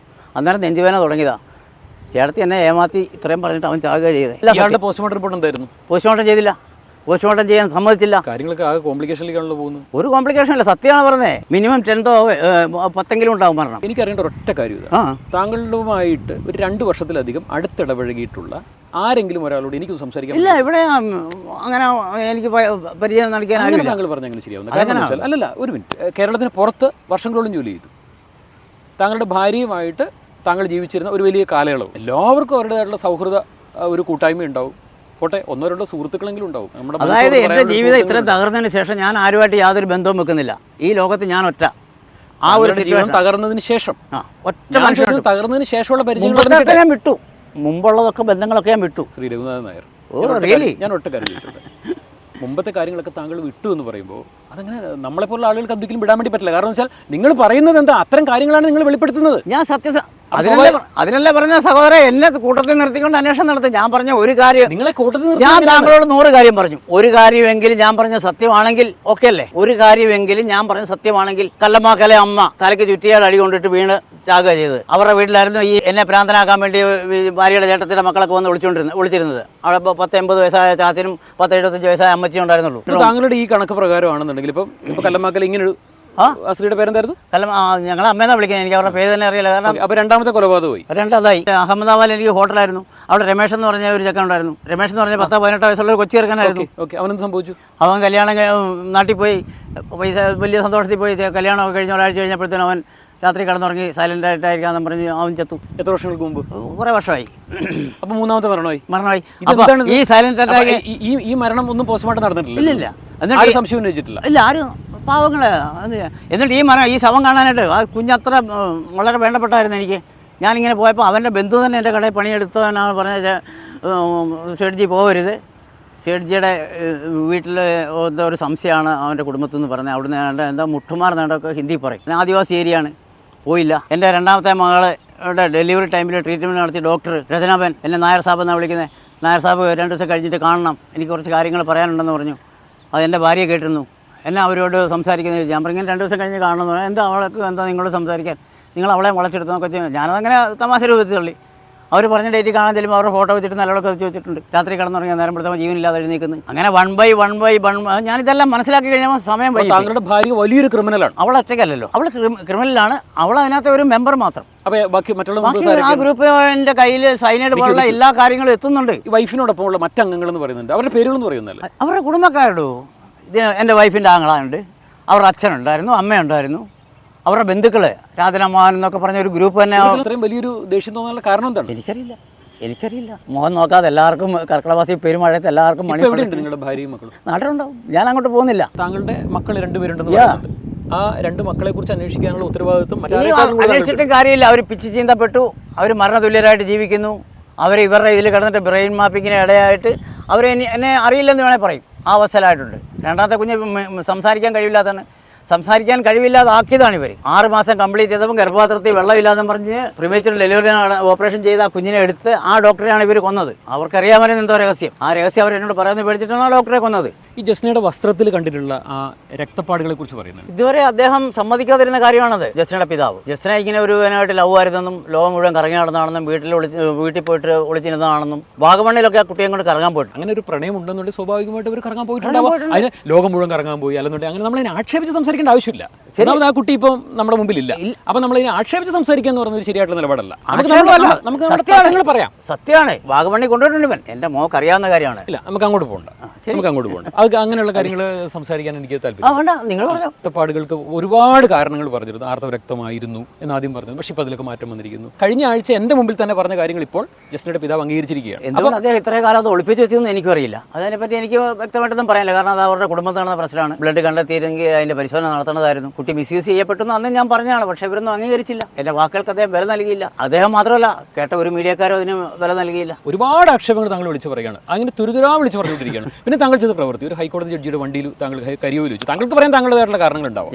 അന്നേരം നെഞ്ചുവേദന തുടങ്ങിയതാ. ചേട്ടത്തി എന്നെ ഏമാത്തി ഇത്രയും പറഞ്ഞിട്ട് അവൻ ചാകുക ചെയ്തത്. പോസ്റ്റ്മോർട്ടം റിപ്പോർട്ട് എന്തായിരുന്നു? പോസ്റ്റ്മോർട്ടം ചെയ്തില്ല, പോസ്റ്റ്മോർട്ടം ചെയ്യാൻ സമ്മതിച്ചില്ല. കാര്യങ്ങളൊക്കെ ആകെ കോംപ്ലിക്കേഷനിലേക്കാണല്ലോ പോകുന്നത്. ഒരു കോംപ്ലിക്കേഷൻ ഇല്ല, സത്യമാണ് പറഞ്ഞത്. മിനിമം 10 ഉണ്ടാവും മരണം. എനിക്കറിയേണ്ട ഒരൊറ്റ കാര്യം, താങ്കളുമായിട്ട് ഒരു 2 വർഷത്തിലധികം അടുത്തിടപഴകിയിട്ടുള്ള ആരെങ്കിലും ഒരാളോട് എനിക്ക് സംസാരിക്കാൻ ഇല്ല. ഇവിടെ അങ്ങനെ എനിക്ക് പരിചയം നടക്കാൻ താങ്കൾ പറഞ്ഞ അങ്ങനെ ശരിയാവുന്നത്? അല്ലല്ല, ഒരു മിനിറ്റ്. കേരളത്തിന് പുറത്ത് വർഷങ്ങളോളം ജോലി ചെയ്തു. താങ്കളുടെ ഭാര്യയുമായിട്ട് താങ്കൾ ജീവിച്ചിരുന്ന ഒരു വലിയ കാലയളവ്. എല്ലാവർക്കും അവരുടേതായിട്ടുള്ള സൗഹൃദ ഒരു കൂട്ടായ്മ ഉണ്ടാവും. പോട്ടെ, 1-2 സുഹൃത്തുക്കളെങ്കിലും ഉണ്ടാവും. അതായത് എൻ്റെ ജീവിതം ഇത്രയും തകർന്നതിന് ശേഷം ഞാൻ ആരുമായിട്ട് യാതൊരു ബന്ധവും വെക്കുന്നില്ല. ഈ ലോകത്ത് ഞാൻ ഒറ്റ. ആ ഒരു ജീവിതം തകർന്നതിന് ശേഷം, തകർന്നതിന് ശേഷമുള്ള പരിചയങ്ങളൊക്കെ ഞാൻ വിട്ടു. മുമ്പുള്ളതൊക്കെ ബന്ധങ്ങളൊക്കെ ഞാൻ വിട്ടു. ശ്രീ രഘുനാഥൻ നായർ, ഞാൻ ഒറ്റ കാര്യം ചോദിച്ചോട്ടെ. മുമ്പത്തെ കാര്യങ്ങളൊക്കെ താങ്കൾ വിട്ടു എന്ന് പറയുമ്പോൾ അതങ്ങനെ നമ്മളെപ്പോലുള്ള ആളുകൾക്ക് ഒരിക്കലും വിടാൻ വേണ്ടി പറ്റില്ല. കാരണം വെച്ചാൽ നിങ്ങൾ പറയുന്നത് എന്താ, അത്തരം കാര്യങ്ങളാണ് നിങ്ങൾ വെളിപ്പെടുത്തുന്നത്. ഞാൻ അതിനല്ലേ പറഞ്ഞ സഹോദരൻ, എന്നെ കൂട്ടത്തിൽ നിർത്തിക്കൊണ്ട് അന്വേഷണം നടത്തി. ഞാൻ പറഞ്ഞ ഒരു കാര്യം, നിങ്ങളെ കൂട്ടത്തിൽ ഞാൻ താങ്കളോട് 100 കാര്യം പറഞ്ഞു. ഒരു കാര്യമെങ്കിലും ഞാൻ പറഞ്ഞ സത്യമാണെങ്കിൽ ഓക്കെ അല്ലേ? ഒരു കാര്യമെങ്കിലും ഞാൻ പറഞ്ഞ സത്യമാണെങ്കിൽ കല്ലമാക്കലെ അമ്മ തലയ്ക്ക് ചുറ്റിയാൽ അടി കൊണ്ടിട്ട് വീണ് ചാകുക ചെയ്തത് അവരുടെ വീട്ടിലായിരുന്നു. ഈ എന്നെ ഭ്രാന്തനാക്കാൻ വേണ്ടി ഭാര്യയുടെ ചേട്ടത്തിൻ്റെ മക്കളൊക്കെ വന്ന് വിളിച്ചിരുന്നത്. അവിടെ 10-80 വയസ്സായ ചാച്ചനും 10-75 വയസ്സായ അമ്മച്ചിയും ഉണ്ടായിരുന്നുള്ളൂ. താങ്കളുടെ ഈ കണക്ക് പ്രകാരമാണെന്നുണ്ടെങ്കിൽ ഇപ്പൊ കല്ലമാക്കൽ ഇങ്ങനെ ആ സ്ത്രീയുടെ പേരെന്തായിരുന്നു? ഞങ്ങൾ അമ്മയെന്നാ വിളിക്കുന്നത്. എനിക്ക് അവരുടെ പേര് തന്നെ അറിയില്ല. കാരണം അപ്പോൾ രണ്ടാമത്തെ കൊലപാതകമായി. രണ്ടാമതായി അഹമ്മദാബാദിൽ എനിക്ക് ഹോട്ടലായിരുന്നു. അവിടെ രമേശ് എന്ന് പറഞ്ഞ ഒരു ചെക്കൻ ഉണ്ടായിരുന്നു. രമേശ് എന്ന് പറഞ്ഞ 10-18 വയസ്സുള്ള ഒരു കൊച്ചു ചെറുക്കനായിരുന്നു. അവനെന്ത് സംഭവിച്ചു? അവൻ കല്യാണം നാട്ടിൽ പോയി, പൈസ വലിയ സന്തോഷത്തിൽ പോയി. കല്യാണമൊക്കെ കഴിഞ്ഞ ഒരാഴ്ച കഴിഞ്ഞപ്പോഴത്തേനും അവൻ രാത്രി കിടന്നുറങ്ങി സൈലന്റ് ആയിട്ടായിരിക്കാന്ന് പറഞ്ഞ് അവൻ ചത്തു. എത്ര വർഷങ്ങൾക്ക് മുമ്പ്? കുറെ വർഷമായി. അപ്പൊ മൂന്നാമത്തെ മരണമായി. ഈ സൈലന്റ് ഈ മരണം ഒന്നും പോസ്റ്റ്മോർട്ടം നടന്നിട്ടില്ല? ഇല്ല. എന്നിട്ട് സംശയം ഉന്നയിച്ചിട്ടില്ല? ഇല്ല, ആരും പാവങ്ങളെ. എന്നിട്ട് ഈ ശവം കാണാനായിട്ട് ആ കുഞ്ഞത്ര വളരെ വേണ്ടപ്പെട്ടായിരുന്നു എനിക്ക്. ഞാനിങ്ങനെ പോയപ്പോൾ അവൻ്റെ ബന്ധു തന്നെ എൻ്റെ കടയിൽ പണിയെടുത്തവനാണ് പറഞ്ഞത്, ഷെഡ്ജി പോകരുത്, ഷെഡ്ജിയുടെ വീട്ടിൽ എന്തോ ഒരു സംശയമാണ് അവൻ്റെ കുടുംബത്തിൽ നിന്ന് പറഞ്ഞത്. അവിടുന്ന് എന്താ മുട്ടുമാർ നേടൊക്കെ ഹിന്ദി പറയും. ആദിവാസി ഏരിയയാണ്, പോയില്ല. എൻ്റെ രണ്ടാമത്തെ മകളുടെ ഡെലിവറി ടൈമിൽ ട്രീറ്റ്മെൻറ്റ് നടത്തിയ ഡോക്ടർ രചനാബൻ എന്നെ നായർ സാബ് എന്നാണ് വിളിക്കുന്നത്. നായർ സാബ് 2 ദിവസം കഴിഞ്ഞിട്ട് കാണണം, എനിക്ക് കുറച്ച് കാര്യങ്ങൾ പറയാനുണ്ടെന്ന് പറഞ്ഞു. അത് എൻ്റെ ഭാര്യ കേട്ടിരുന്നു. എന്നെ അവരോട് സംസാരിക്കുന്നത് ഞാൻ പറഞ്ഞു 2 ദിവസം കഴിഞ്ഞ് കാണണമെന്ന് പറഞ്ഞു. എന്താ അവൾക്ക് എന്താ നിങ്ങളോട് സംസാരിക്കാൻ, നിങ്ങൾ അവളെ വളച്ചെടുത്തൊക്കെ ചെയ്യും. ഞാനതങ്ങനെ തമാശ രൂപത്തിൽ തള്ളി. അവർ പറഞ്ഞ ഡേറ്റ് കാണാൻ ചെല്ലുമ്പോൾ അവരുടെ ഫോട്ടോ വെച്ചിട്ട് നല്ലതൊക്കെ വെച്ച് വെച്ചിട്ടുണ്ട്. രാത്രി കിടന്നുറങ്ങിയ നേരം പെടുത്തുമ്പോൾ ജീവനില്ലാതെ എഴുന്നേക്കുന്നു. അങ്ങനെ 1 by 1 ഞാനിതെല്ലാം മനസ്സിലാക്കി കഴിഞ്ഞാൽ സമയം പോയി. താങ്കളുടെ ഭാര്യ വലിയൊരു ക്രിമിനലാണ്. അവൾ ഒറ്റയ്ക്കല്ലല്ലോ, അവൾ ക്രിമിനലാണ്. അവൾ അതിനകത്തെ ഒരു മെമ്പർ മാത്രം. അപ്പോൾ ബാക്കി മറ്റുള്ള ആ ഗ്രൂപ്പിൻ്റെ കയ്യിൽ സൈനൈഡ് പോലുള്ള എല്ലാ കാര്യങ്ങളും എത്തുന്നുണ്ട്. വൈഫിനോടൊപ്പമുള്ള മറ്റംഗങ്ങളെന്ന് പറയുന്നുണ്ട്, അവരുടെ പേരുകളെന്ന് പറയുന്നല്ലേ? അവരുടെ കുടുംബക്കാരോടോ. ഇത് എൻ്റെ വൈഫിൻ്റെ ആങ്ങളാണ്ട്, അവരുടെ അച്ഛനുണ്ടായിരുന്നു, അമ്മയുണ്ടായിരുന്നു, അവരുടെ ബന്ധുക്കൾ രാജനമാൻ എന്നൊക്കെ പറഞ്ഞ ഒരു ഗ്രൂപ്പ് തന്നെ. ഇത്രയും വലിയൊരു ദേഷ്യം തോന്നാനുള്ള കാരണം എന്താണ്? എനിക്കറിയില്ല. എനിക്കറിയില്ല. മുഖം നോക്കാതെ എല്ലാവർക്കും കർക്കിടകവാസി പെരുമഴയത്ത് എല്ലാവർക്കും മണി എവിടെയുണ്ട് നിങ്ങളുടെ ഭാര്യയും മക്കളും? നാട്ടിലുണ്ടാവും. ഞാൻ അങ്ങോട്ട് പോകുന്നില്ല. താങ്കളുടെ മക്കൾ 2 പേരുണ്ടെന്ന് പറയുന്നുണ്ട്. ആ 2 മക്കളെ കുറിച്ച് അന്വേഷിക്കാനുള്ള ഉത്തരവാദിത്വം മറ്റാരെക്കാളും അന്വേഷിച്ചിട്ടും കാര്യമില്ല. അവർ പിച്ച് ചീന്തപ്പെട്ടു, അവർ മരണതുല്യരായിട്ട് ജീവിക്കുന്നു. അവർ ഇവരുടെ ഇതിൽ കിടന്നിട്ട് ബ്രെയിൻ മാപ്പിങ്ങിന് ഇടയായിട്ട് അവർ എന്നെ അറിയില്ലെന്ന് വേണേൽ പറയും. ആ അവസ്ഥയിലായിട്ടുണ്ട്. രണ്ടാമത്തെ കുഞ്ഞ് സംസാരിക്കാൻ കഴിവില്ലാതാക്കിയതാണ് ഇവർ. 6 മാസം കംപ്ലീറ്റ് ചെയ്തപ്പോൾ ഗർഭപാത്രത്തിൽ വെള്ളമില്ലാതെന്ന് പറഞ്ഞ് പ്രിമേച്ചർ ഡെലിവറി ഓപ്പറേഷൻ ചെയ്ത് ആ കുഞ്ഞിനെ എടുത്ത് ആ ഡോക്ടറെയാണ് ഇവർ കൊന്നത്. അവർക്കറിയാമല്ലോ എന്തോ രഹസ്യം. ആ രഹസ്യം അവർ എന്നോട് പറയുന്നത് പേടിച്ചിട്ടാണ് ആ ഡോക്ടറെ കൊന്നത്. ഈ ജസ്നയുടെ വസ്ത്രത്തിൽ കണ്ടിട്ടുള്ള ആ രക്തപ്പാടുകളെ കുറിച്ച് പറയുന്നത് ഇതുവരെ അദ്ദേഹം സമ്മതിക്കാതിരുന്ന കാര്യമാണത്. ജസ്നയുടെ പിതാവ് ജസ്ന ഇങ്ങനെ ഒരു ഇതിനായിട്ട് ലവ് ആയിരുന്നെന്നും ലോകം മുഴുവൻ കറങ്ങി നടന്നതാണെന്നും വീട്ടിൽ പോയിട്ട് ഒളിച്ചിരുന്നതാണെന്നും വാഗമണ്ണിലൊക്കെ ആ കുട്ടിയെ കൊണ്ട് കറങ്ങാൻ പോയിട്ട് അങ്ങനെ ഒരു പ്രണയം ഉണ്ടെന്നുണ്ടെങ്കിൽ സ്വാഭാവികമായിട്ട് അവർ കറങ്ങാൻ പോയിട്ടുണ്ടാവും. അതിന് ലോകം മുഴുവൻ കറങ്ങാൻ പോയി അല്ലെന്നുണ്ടെങ്കിൽ അങ്ങനെ നമ്മളതിനെ ആക്ഷേപിച്ച് സംസാരിക്കേണ്ട ആവശ്യമില്ല. ആ കുട്ടി ഇപ്പം നമ്മുടെ മുമ്പിലില്ല. അപ്പൊ നമ്മളതിനെ ആക്ഷേപിച്ച് സംസാരിക്കുക എന്ന് പറയുന്നത് ഒരു ശരിയായിട്ടുള്ള നിലപാടല്ല. നമുക്ക് പറയാം. സത്യമാണ്. വാഗമണ്ണി കൊണ്ടുപോയിട്ടുണ്ട് ഇവൻ. എന്റെ മോക്ക് അറിയാവുന്ന കാര്യമാണ്. ഇല്ല, നമുക്ക് അങ്ങോട്ട് പോകണ്ട. അത് അങ്ങനെയുള്ള കാര്യങ്ങൾ സംസാരിക്കാൻ എനിക്ക് താല്പര്യം. രക്തപ്പാടുകൾക്ക് ഒരുപാട് കാരണങ്ങൾ പറഞ്ഞിരുന്നു. ആർത്തവരക്തമായിരുന്നു എന്നാദ്യം പറഞ്ഞു. പക്ഷെ ഇപ്പൊ അതിലൊക്കെ മാറ്റം വന്നിരിക്കുന്നു. കഴിഞ്ഞ ആഴ്ച എന്റെ മുമ്പിൽ തന്നെ പറഞ്ഞ കാര്യങ്ങൾ ഇപ്പോൾ ജസ്നയുടെ പിതാവ് അംഗീകരിച്ചിരിക്കുകയാണ്. എന്തുകൊണ്ട് അദ്ദേഹം ഇത്രയും കാലം അത് ഒളിപ്പിച്ച് വെച്ചെന്ന് എനിക്കും അറിയില്ല. അതിനെപ്പറ്റി എനിക്ക് വ്യക്തമായിട്ടൊന്നും പറയാനില്ല. കാരണം അത് അവരുടെ കുടുംബത്തിൽ നടന്ന പ്രശ്നമാണ്. ബ്ലഡ് കണ്ടെത്തിയിരുന്നെങ്കിൽ അതിന്റെ പരിശോധന നടത്തേണ്ടതായിരുന്നു. കുട്ടി മിസ്യൂസ് ചെയ്യപ്പെട്ടെന്ന് അന്ന് ഞാൻ പറഞ്ഞതാണ്. പക്ഷേ ഇവരൊന്നും അംഗീകരിച്ചില്ല. എന്റെ വാക്കുകൾക്ക് അദ്ദേഹം വില നൽകിയില്ല. അദ്ദേഹം മാത്രമല്ല, കേട്ട ഒരു മീഡിയക്കാരും അതിന് വില നൽകിയില്ല. ഒരുപാട് ആക്ഷേപങ്ങൾ താങ്കൾ വിളിച്ചു പറയുകയാണ്. അങ്ങനെ തുരുതുരാ വിളിച്ചു പറഞ്ഞുകൊണ്ടിരിക്കുകയാണ്. പിന്നെ താങ്കൾ ചെയ്ത പ്രവൃത്തി ഒരു ഹൈക്കോടതി ജഡ്ജിയുടെ വണ്ടിയിൽ താങ്കൾ കരിയോയിൽ വെച്ചു. താങ്കൾക്ക് പറയാൻ താങ്കളുടേതായിട്ടുള്ള കാരണങ്ങൾ ഉണ്ടാവും.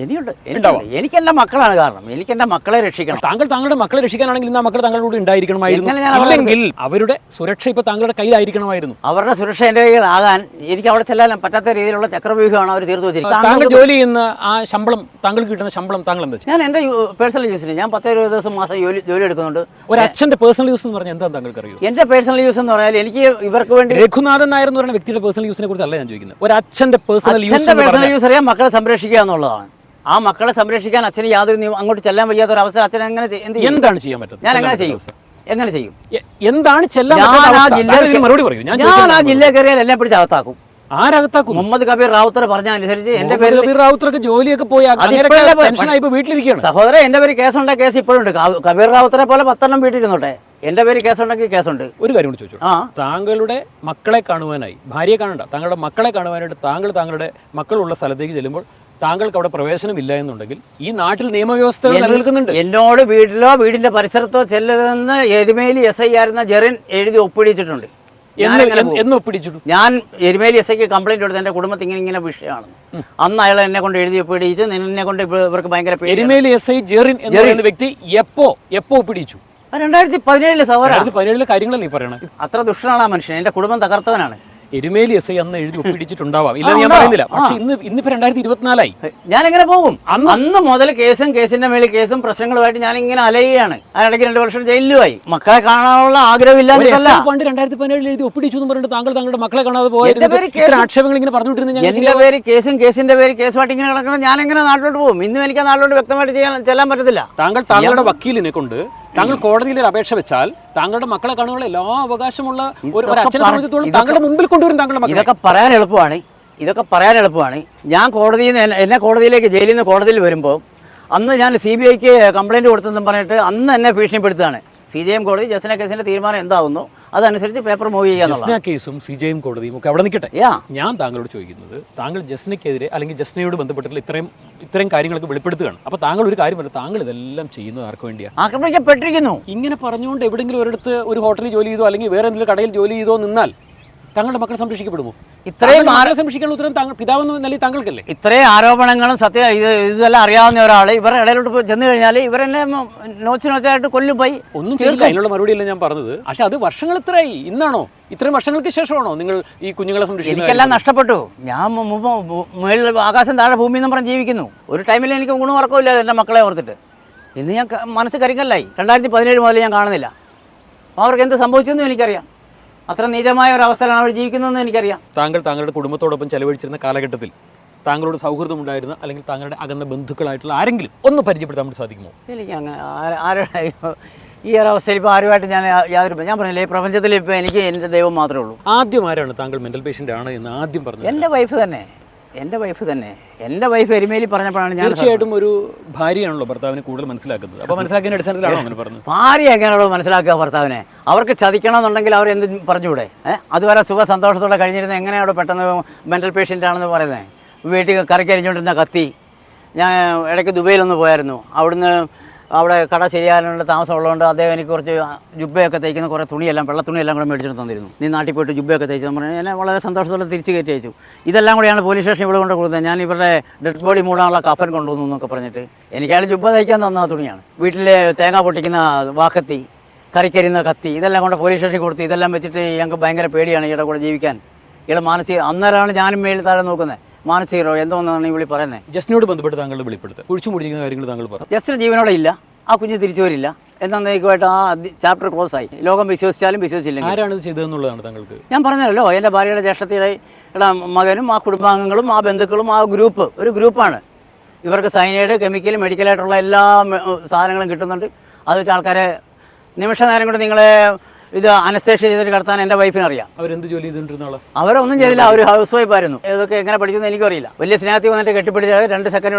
എനിക്ക് എന്റെ മക്കളാണ് കാരണം. എനിക്ക് എന്റെ മക്കളെ രക്ഷിക്കണം. താങ്കളുടെ മക്കളെ രക്ഷിക്കാനാണെങ്കിൽ ഇന്ന് ആ മക്കൾ താങ്കളുടെ കൂടെ ഉണ്ടായിരിക്കണമായിരുന്നു. അല്ലെങ്കിൽ അവരുടെ സുരക്ഷ ഇപ്പൊ താങ്കളുടെ കയ്യിലായിരിക്കണമായിരുന്നു. അവരുടെ സുരക്ഷ എന്റെ കയ്യിലാകാൻ എനിക്ക് അവിടെ ചെല്ലാൻ പറ്റാത്ത രീതിയിലുള്ള ചക്രവ്യൂഹമാണ് അവർ തീർത്തു വെച്ചിരിക്കുന്നത്. താങ്കൾ ജോലി ചെയ്യുന്ന ആ ശമ്പളം, താങ്കൾക്ക് കിട്ടുന്ന ശമ്പളം താങ്കൾ എന്താ? ഞാൻ എന്റെ പേഴ്സണൽ യൂസിന് ഞാൻ 10-20 ദിവസം മാസം ജോലി എടുക്കുന്നുണ്ട്. ഒരു അച്ഛന്റെ പേഴ്സണൽ യൂസ് എന്ന് പറഞ്ഞാൽ എന്താ താങ്കൾക്ക് അറിയോ? എന്റെ പേഴ്സണൽ യൂസ് എന്ന് പറഞ്ഞാൽ എനിക്ക് ഇവർക്ക് വേണ്ടി രഘുനാഥൻ നായർ എന്ന് പറയുന്ന വ്യക്തിയുടെ പേഴ്സണൽ യൂസിനെ കുറിച്ചല്ല ഞാൻ ചോദിക്കുന്നത്. ഒരു അച്ഛന്റെ പേഴ്സണൽ യൂസ് അറിയാൻ മക്കളെ സംരക്ഷിക്കുക എന്നുള്ളതാണ്. ആ മക്കളെ സംരക്ഷിക്കാൻ അച്ഛന് യാതൊരു അങ്ങോട്ട് ചെല്ലാൻ വയ്യാത്ത ഒരു അവസ്ഥ അച്ഛൻ എന്താണ് ചെയ്യാൻ പറ്റുന്നത്? ഞാൻ എങ്ങനെ ചെയ്യും? എന്താണ് മറുപടി പറയൂ. ഞാൻ ആ ജില്ലയിൽ കയറിയാൽ എല്ലാം പിടിച്ച് അകത്താക്കും. ആരകത്താക്കും? മുഹമ്മദ് കബീർ റാവുത്തർ പറഞ്ഞ അനുസരിച്ച് എന്റെ പേര് കബീർ റാവുത്തർക്ക് ജോലിയൊക്കെ പോയി വീട്ടിലിരിക്കുകയാണ്. സഹോദരൻ, എന്റെ പേര് കേസുണ്ട കേസ് ഇപ്പോഴുണ്ട്. കബീർ റാവുത്തറെ പോലെ 10 വീട്ടിലിരുന്നോട്ടെ. എന്റെ പേര് കേസുണ്ടെങ്കിൽ കേസുണ്ട്. ഒരു കാര്യം കൂടി ചോദിച്ചു. താങ്കളുടെ മക്കളെ കാണുവാനായി, ഭാര്യയെ കാണണ്ട, താങ്കളുടെ മക്കളെ കാണുവാനായിട്ട് താങ്കളുടെ മക്കളുള്ള സ്ഥലത്തേക്ക് ചെല്ലുമ്പോൾ താങ്കൾക്ക് അവിടെ പ്രവേശനമില്ല എന്നുണ്ടെങ്കിൽ ഈ നാട്ടിൽ നിയമവ്യവസ്ഥ നിലനിൽക്കുന്നുണ്ട്. എന്നോട് വീട്ടിലോ വീടിന്റെ പരിസരത്തോ ചെല്ലരുതെന്ന് എരുമേലി SI ആയിരുന്ന ജെറിൻ എഴുതി ഒപ്പിടിച്ചിട്ടുണ്ട്. എന്ന് ഒപ്പിടിച്ചു. ഞാൻ എരുമേലി SIക്ക് കംപ്ലൈന്റ് കൊടുത്ത് എന്റെ കുടുംബത്തിൽ ഇങ്ങനെ വിഷയമാണെന്ന്. അന്ന് അയാൾ എന്നെ കൊണ്ട് എഴുതി ഒപ്പിടിച്ച് നിന്നെ കൊണ്ട് ഇവർക്ക് ഭയങ്കര എരുമേലി SI ജെറിൻ എന്ന വ്യക്തി എപ്പോ ഒപ്പിടിച്ചു? 2017 സഹോദരൻ. 2017 കാര്യങ്ങളല്ലേ പറയണത്? അത്ര ദുഷ്ടനാണ് ആ മനുഷ്യൻ. എന്റെ കുടുംബം തകർത്തവനാണ്. എരുമേലി SI അന്ന് എഴുതി ഒപ്പിടിച്ചിട്ടുണ്ടാവാം, ഇല്ലെന്ന് ഞാൻ പറയുന്നില്ല. പക്ഷെ ഇന്നിപ്പോ 2024 ഞാൻ എങ്ങനെ പോകും? അന്ന് മുതൽ കേസിന്റെ മേളിൽ കേസും പ്രശ്നങ്ങളുമായിട്ട് ഞാൻ ഇങ്ങനെ അലയുകയാണ്. അതിനിടയ്ക്ക് 2 വർഷം ജയിലിലുമായി. മക്കളെ കാണാനുള്ള ആഗ്രഹമില്ല. പണ്ട് 2017 എഴുതി ഒപ്പിടിച്ചു എന്ന് പറഞ്ഞിട്ട് താങ്കളുടെ മക്കളെ കാണാതെ പോയത് ആക്ഷേപങ്ങൾ ഇങ്ങനെ പറഞ്ഞുകൊണ്ടിരുന്നത്. എന്റെ പേര് കേസിന്റെ പേര് കേസുമായിട്ട് ഇങ്ങനെ കിടക്കണം. ഞാൻ എങ്ങനെ നാട്ടിലോട്ട് പോകും? ഇന്നും എനിക്ക് നാട്ടിലോട്ട് വ്യക്തമായിട്ട് ചെല്ലാൻ പറ്റത്തില്ല. താങ്കളുടെ വക്കീലിനെ കൊണ്ട് താങ്കൾ കോടതിയിൽ ഒരു അപേക്ഷ വെച്ചാൽ താങ്കളുടെ മക്കളെ കാണുവാനുള്ള എല്ലാ അവകാശമുള്ള ഒരു അച്ഛനെ സംബന്ധിച്ചിടത്തോളം താങ്കളുടെ മുമ്പിൽ കൊണ്ടുവരും താങ്കളുടെ മക്കളെ. ഇതൊക്കെ പറയാൻ എളുപ്പമാണ്. ഞാൻ എന്നെ കോടതിയിലേക്ക് ജയിലിൽ നിന്ന് കോടതിയിൽ വരുമ്പോൾ അന്ന് ഞാൻ CBIക്ക് കംപ്ലൈന്റ് കൊടുത്തെന്നും പറഞ്ഞിട്ട് അന്ന് എന്നെ ഭീഷണിപ്പെടുത്തുകയാണ്. CJM കോടതി ജസ്ന കേസിന്റെ തീരുമാനം എന്താവുന്നു അതനുസരിച്ച് പേപ്പർ മൂവ് ചെയ്യാൻ. ജസ്ന കേസും CJM കോടതിയും ഒക്കെ അവിടെ നിൽക്കട്ടെ. ഞാൻ താങ്കളോട് ചോദിക്കുന്നത്, താങ്കൾ ജസ്നയ്ക്കെതിരെ അല്ലെങ്കിൽ ജസ്നയോട് ബന്ധപ്പെട്ടിട്ടുള്ള ഇത്രയും കാര്യങ്ങളൊക്കെ വെളിപ്പെടുത്തുകയാണ്. അപ്പോൾ താങ്കൾ ഒരു കാര്യം പറഞ്ഞു, താങ്കൾ ഇതെല്ലാം ചെയ്യുന്നത് ആർക്ക് വേണ്ടിയാണ്? ആക്രമിക്കപ്പെട്ടിരിക്കുന്നു. ഇങ്ങനെ പറഞ്ഞുകൊണ്ട് എവിടെയെങ്കിലും ഒരിടത്ത് ഒരു ഹോട്ടലിൽ ജോലി ചെയ്തോ അല്ലെങ്കിൽ വേറെ എന്തെങ്കിലും കടയിൽ ജോലി ചെയ്തോ നിന്നാൽ താങ്കളുടെ മക്കൾ സംരക്ഷിക്കപ്പെടുമോ? ഇത്രയും സംരക്ഷിക്കാനുള്ള ഉത്തരം പിതാവെന്ന് നൽകി താങ്കൾക്കല്ലേ? ഇത്രയും ആരോപണങ്ങളും ഇതെല്ലാം അറിയാവുന്ന ഒരാൾ ഇവരുടെ ഇടയിലോട്ട് ചെന്ന് കഴിഞ്ഞാൽ ഇവരെന്നെ നോച്ചായിട്ട് കൊല്ലും പോയി. ഒന്നും ചെയ്യില്ല. അതിനുള്ള മറുപടിയല്ല ഞാൻ പറഞ്ഞത്. പക്ഷെ അത് വർഷങ്ങൾ എത്രയായി? ഇന്നാണോ? ഇത്രയും വർഷങ്ങൾക്ക് ശേഷമാണോ നിങ്ങൾ ഈ കുഞ്ഞുങ്ങളെ സംരക്ഷിക്കുന്നത്? എനിക്കെല്ലാം നഷ്ടപ്പെട്ടു. ഞാൻ മുകളിൽ ആകാശം താഴെ ഭൂമി എന്ന് പറഞ്ഞ് ജീവിക്കുന്നു. ഒരു ടൈമിൽ എനിക്ക് ഗുണവർക്കമില്ല എൻ്റെ മക്കളെ ഓർത്തിട്ട്. ഇന്ന് ഞാൻ മനസ്സ് കരിങ്കല്ലായി. 2017 മുതൽ ഞാൻ കാണുന്നില്ല. അവർക്ക് എന്ത് സംഭവിച്ചെന്നും എനിക്കറിയാം. അത്ര നീചമായ ഒരു അവസ്ഥയിലാണ് അവർ ജീവിക്കുന്നതെന്ന് എനിക്കറിയാം. താങ്കളുടെ കുടുംബത്തോടൊപ്പം ചെലവഴിച്ചിരുന്ന കാലഘട്ടത്തിൽ താങ്കളോട് സൗഹൃദമുണ്ടായിരുന്ന അല്ലെങ്കിൽ താങ്കളുടെ അകന്ന ബന്ധുക്കളായിട്ടുള്ള ആരെങ്കിലും ഒന്ന് പരിചയപ്പെടുത്താൻ വേണ്ടി സാധിക്കുമോ? എനിക്ക് അങ്ങനെ ഈ ഒരവസ്ഥയിൽ ഇപ്പോൾ ആരുമായിട്ട് ഞാൻ പറഞ്ഞില്ലേ, ഈ പ്രപഞ്ചത്തിൽ ഇപ്പോൾ എനിക്ക് എൻ്റെ ദൈവം മാത്രമേ ഉള്ളൂ. ആദ്യം ആരാണ് താങ്കൾ മെന്റൽ പേഷ്യൻ്റ് ആണ് എന്ന് ആദ്യം പറഞ്ഞു? എൻ്റെ വൈഫ് തന്നെ. എൻ്റെ വൈഫ് തന്നെ. എൻ്റെ വൈഫ് എരുമേലി പറഞ്ഞപ്പോഴാണ് ഞാൻ തീർച്ചയായിട്ടും ഒരു ഭാര്യയാണല്ലോ ഭർത്താവിനെ കൂടുതൽ മനസ്സിലാക്കുന്നത്. അപ്പോൾ മനസ്സിലാക്കിയ അടിസ്ഥാനത്തിലാണോ അങ്ങനെ പറഞ്ഞത്? ഭാര്യ എങ്ങനെയാണോ മനസ്സിലാക്കുക ഭർത്താവിനെ? അവർക്ക് ചതിക്കണമെന്നുണ്ടെങ്കിൽ അവർ എന്ത് പറഞ്ഞുകൂടെ? അതുവരെ സുഖ സന്തോഷത്തോടെ കഴിഞ്ഞിരുന്ന എങ്ങനെയാണ് പെട്ടെന്ന് മെൻ്റൽ പേഷ്യൻ്റ് ആണെന്ന് പറയുന്നത്? വീട്ടിൽ കറിക്കരിഞ്ഞുകൊണ്ടിരുന്ന കത്തി. ഞാൻ ഇടയ്ക്ക് ദുബൈയിലൊന്ന് പോയായിരുന്നു. അവിടെ കട ശരിയാകാനുള്ള താമസം ഉള്ളതുകൊണ്ട് അദ്ദേഹം എനിക്ക് കുറച്ച് ജുബ്ബയൊക്കെ തയ്ക്കുന്ന കുറേ തുണിയെല്ലാം വെള്ള തുണിയെല്ലാം കൂടെ മേടിച്ചിട്ട് തന്നിരുന്നു. നീ നാട്ടിൽ പോയിട്ട് ജുബ്ബയൊക്കെ തയ്ച്ചു പറഞ്ഞു. എന്നെ വളരെ സന്തോഷത്തോടെ തിരിച്ച് കയറ്റി അയച്ചു. ഇതെല്ലാം കൂടെയാണ് പോലീസ് സ്റ്റേഷൻ ഇവിടെ കൊണ്ട് കൊടുത്തത്. ഞാൻ ഇവരുടെ ഡെഡ് ബോഡി മൂടാനുള്ള കഫൻ കൊണ്ടുവന്നു എന്നൊക്കെ പറഞ്ഞിട്ട് എനിക്കയാൾ ജുബ്ബ തയ്ക്കാൻ തന്ന തുണിയാണ്. വീട്ടിലെ തേങ്ങ പൊട്ടിക്കുന്ന വാക്കത്തി, കറിക്കരിയുന്ന കത്തി, ഇതെല്ലാം കൊണ്ട് പോലീസ് സ്റ്റേഷനിൽ കൊടുത്തു. ഇതെല്ലാം വെച്ചിട്ട് ഞങ്ങൾക്ക് ഭയങ്കര പേടിയാണ് ഇവിടെ കൂടെ ജീവിക്കാൻ. ഇവിടെ മാനസിക അന്നേരമാണ് ഞാനും മേളിൽ താഴെ നോക്കുന്നത്. മാനസികരോ എന്തോന്നാണ് ഈ വിളി പറയുന്നത്? ജസ്റ്റിനോട് ബന്ധപ്പെട്ട് താങ്കളുടെ വെളിപ്പെടുത്തുക, കുഴിച്ചു മുടിക്കുന്ന കാര്യങ്ങൾ താങ്കൾ പറഞ്ഞു. ജസ്റ്റിന് ജീവനോടെ ഇല്ല, ആ കുഞ്ഞ് തിരിച്ചു വരില്ല എന്നേക്കുമായിട്ട് ആ ചാപ്റ്റർ ക്ലോസ് ആയി. ലോകം വിശ്വസിച്ചാലും വിശ്വസിച്ചില്ലെങ്കിൽ. ആരാണ് ഇത് ചെയ്തതെന്നുള്ളതാണ് താങ്കൾക്ക്? ഞാൻ പറഞ്ഞല്ലോ, എൻ്റെ ഭാര്യയുടെ ജ്യേഷ്ഠത്തിയുടെ മകനും ആ കുടുംബാംഗങ്ങളും ആ ബന്ധുക്കളും ആ ഗ്രൂപ്പ് ഒരു ഗ്രൂപ്പാണ്. ഇവർക്ക് സൈനൈഡ്, കെമിക്കൽ, മെഡിക്കലായിട്ടുള്ള എല്ലാ സാധനങ്ങളും കിട്ടുന്നുണ്ട്. അത് വെച്ച് ആൾക്കാരെ നിമിഷ നേരം കൊണ്ട് നിങ്ങളെ ഇത് അനസ്തേഷ്യ ചെയ്തിട്ട് കടത്താൻ എൻ്റെ വൈഫിന് അറിയാം. അവരെന്ത് ജോലി ചെയ്തിട്ടുള്ള ആളാണ്? അവരൊന്നും ചെയ്തില്ല, അവർ ഹൗസ് വൈഫ് ആയിരുന്നു. ഇതൊക്കെ എങ്ങനെ പഠിച്ചെന്ന് എനിക്കറിയില്ല. വലിയ സ്നേഹത്തിൽ വന്നിട്ട് കെട്ടിപ്പിടിച്ച 2 സെക്കൻഡ്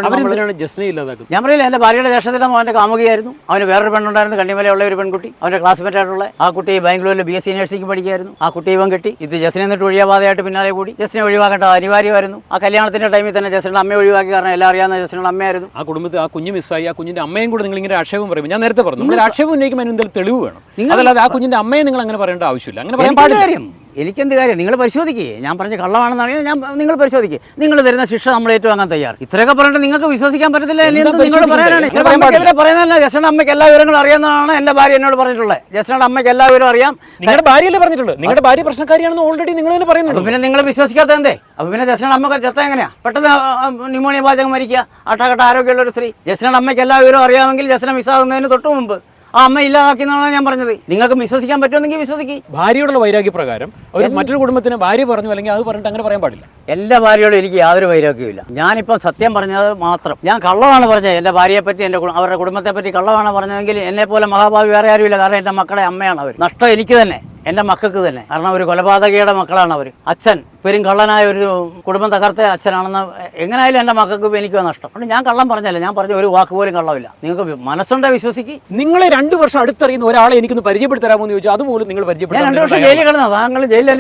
ഞാൻ പറയില്ല. എൻ്റെ ഭാര്യയുടെ ജ്യേഷ്ഠത്തിൻ്റെ മോൻ്റെ കാമുകിയായിരുന്നു. അവന് വേറൊരു പെണ്ണുണ്ടായിരുന്നു, കണ്ണിമലയുള്ള ഒരു പെൺകുട്ടി. അവൻ്റെ ക്ലാസ്മേറ്റ് ആയിട്ടുള്ള ആ കുട്ടി ബാംഗ്ലൂരിൽ BSc നഴ്സിംഗ് പഠിക്കുകയായിരുന്നു. ആ കുട്ടി ഇവൻ കെട്ടി. ഇത് ജസ്റ്റിനെ എന്നിട്ട് ഒഴിയാവാതെയായിട്ട് പിന്നാലെ കൂടി. ജസ്റ്റിനെ ഒഴിവാക്കേണ്ട അനിവാര്യമായിരുന്നു. ആ കല്യാണത്തിൻ്റെ ടൈമിൽ തന്നെ ജസ്റ്റിൻ്റെ അമ്മയെ ഒഴിവാക്കി. കാരണം എല്ലാം അറിയാവുന്ന ജസ്റ്റിനുള്ള അമ്മയായിരുന്നു. ആ കുടുംബത്തിൽ ആ കുഞ്ഞ് മിസ്സായി. ആ കുഞ്ഞിൻ്റെ അമ്മയും കൂടെ നിങ്ങൾ ഇങ്ങനെ ആക്ഷേപം പറയും. ഞാൻ നേരത്തെ പറഞ്ഞു, നിങ്ങൾ ആക്ഷേപം ഉന്നയിക്കുമ്പോൾ എന്തെങ്കിലും തെളിവ് വേണം. അതല്ലാതെ ആ കുഞ്ഞിൻ്റെ അമ്മയെ നിങ്ങൾ അങ്ങനെ പറയേണ്ട ആവശ്യമില്ല. അങ്ങനെ പറയാൻ പാടില്ല. എനിക്കെന്ത് കാര്യം? നിങ്ങൾ പരിശോധിക്കുക. ഞാൻ പറഞ്ഞ കള്ളമാണെന്ന് അറിയാം. നിങ്ങൾ പരിശോധിക്കുക. നിങ്ങൾ തരുന്ന ശിക്ഷ നമ്മൾ ഏറ്റുവാങ്ങാൻ തയ്യാർ. ഇത്രയൊക്കെ പറഞ്ഞിട്ട് നിങ്ങൾക്ക് വിശ്വസിക്കാൻ പറ്റത്തില്ല. നിങ്ങൾ പറയാനാണ് പറയുന്നതല്ല. ജസ്റ്റിന്റെ അമ്മയ്ക്ക് എല്ലാ വിവരങ്ങളും അറിയാവുന്നതാണ് എൻ്റെ ഭാര്യ എന്നോട് പറഞ്ഞിട്ടുള്ളത്. ജസ്റ്റിന്റെ അമ്മയ്ക്ക് എല്ലാ വിവരവും അറിയാം. നിങ്ങളുടെ ഭാര്യയല്ലേ പറഞ്ഞിട്ടുള്ളത്? നിങ്ങളുടെ ഭാര്യ പ്രശ്നക്കാരിയാണെന്ന് ഓൾറെഡി നിങ്ങൾ തന്നെ പറയുന്നുണ്ട്. പിന്നെ നിങ്ങൾ വിശ്വസിക്കാത്ത എന്തേ? അപ്പോൾ പിന്നെ ജസ്റ്റിന്റെ അമ്മക്ക് ചെത്ത എങ്ങനെയാ പെട്ടെന്ന് ന്യൂമോണിയ പാചകം മരിക്കുക? ആട്ടാകട്ട ആരോഗ്യമുള്ള ഒരു സ്ത്രീ. ജസ്റ്റിന്റെ അമ്മയ്ക്ക് എല്ലാ വിവരവും അറിയാമെങ്കിൽ ജസ്റ്റിനെ മിസ്സാകുന്നതിന് തൊട്ട് മുമ്പ് ആ അമ്മ ഇല്ലാതാക്കിയെന്നാണ് ഞാൻ പറഞ്ഞത്. നിങ്ങൾക്ക് വിശ്വസിക്കാൻ പറ്റുമെന്നെങ്കിൽ വിശ്വസിക്കും. ഭാര്യയോടുള്ള വൈരാഗ്യപ്രകാരം ഒരു മറ്റൊരു കുടുംബത്തിന് ഭാര്യ പറഞ്ഞു അല്ലെങ്കിൽ അത് പറഞ്ഞിട്ട് അങ്ങനെ പറയാൻ പാടില്ല. എൻ്റെ ഭാര്യയോട് എനിക്ക് യാതൊരു വൈരാഗ്യവുമില്ല. ഞാനിപ്പം സത്യം പറഞ്ഞത് മാത്രം. ഞാൻ കള്ളമാണ് പറഞ്ഞത്. എൻ്റെ ഭാര്യയെ പറ്റി, അവരുടെ കുടുംബത്തെ പറ്റി കള്ളമാണ് പറഞ്ഞതെങ്കിൽ എന്നെ പോലെ മഹാഭാവി വേറെ ആരുമില്ല. കാരണം എൻ്റെ മക്കളുടെ അമ്മയാണ് അവർ. നഷ്ടം എനിക്ക് തന്നെ, എൻ്റെ മക്കൾക്ക് തന്നെ. കാരണം ഒരു കൊലപാതകയുടെ മക്കളാണ് അവർ. അച്ഛൻ പെരും കള്ളനായ ഒരു കുടുംബം തകർത്ത അച്ഛനാണെന്ന് എങ്ങനെയായാലും എൻ്റെ മക്കൾക്ക് എനിക്കോ നഷ്ടം. അതുകൊണ്ട് ഞാൻ കള്ളം പറഞ്ഞല്ല. ഞാൻ പറഞ്ഞ ഒരു വാക്ക് പോലും കള്ളമില്ല. നിങ്ങൾക്ക് മനസ്സുണ്ടേ വിശ്വസിക്കും. നിങ്ങളെ 2 വർഷം അടുത്തറിയുന്ന ഒരാളെ എനിക്കൊന്ന് പരിചയപ്പെടുത്തരാമോ എന്ന് ചോദിച്ചാൽ അതുപോലും നിങ്ങൾ പരിചയപ്പെടുത്താൻ. ഞാൻ 2 വർഷം ജയിലിൽ കിടന്നത്. താങ്കൾ ജയിലിൽ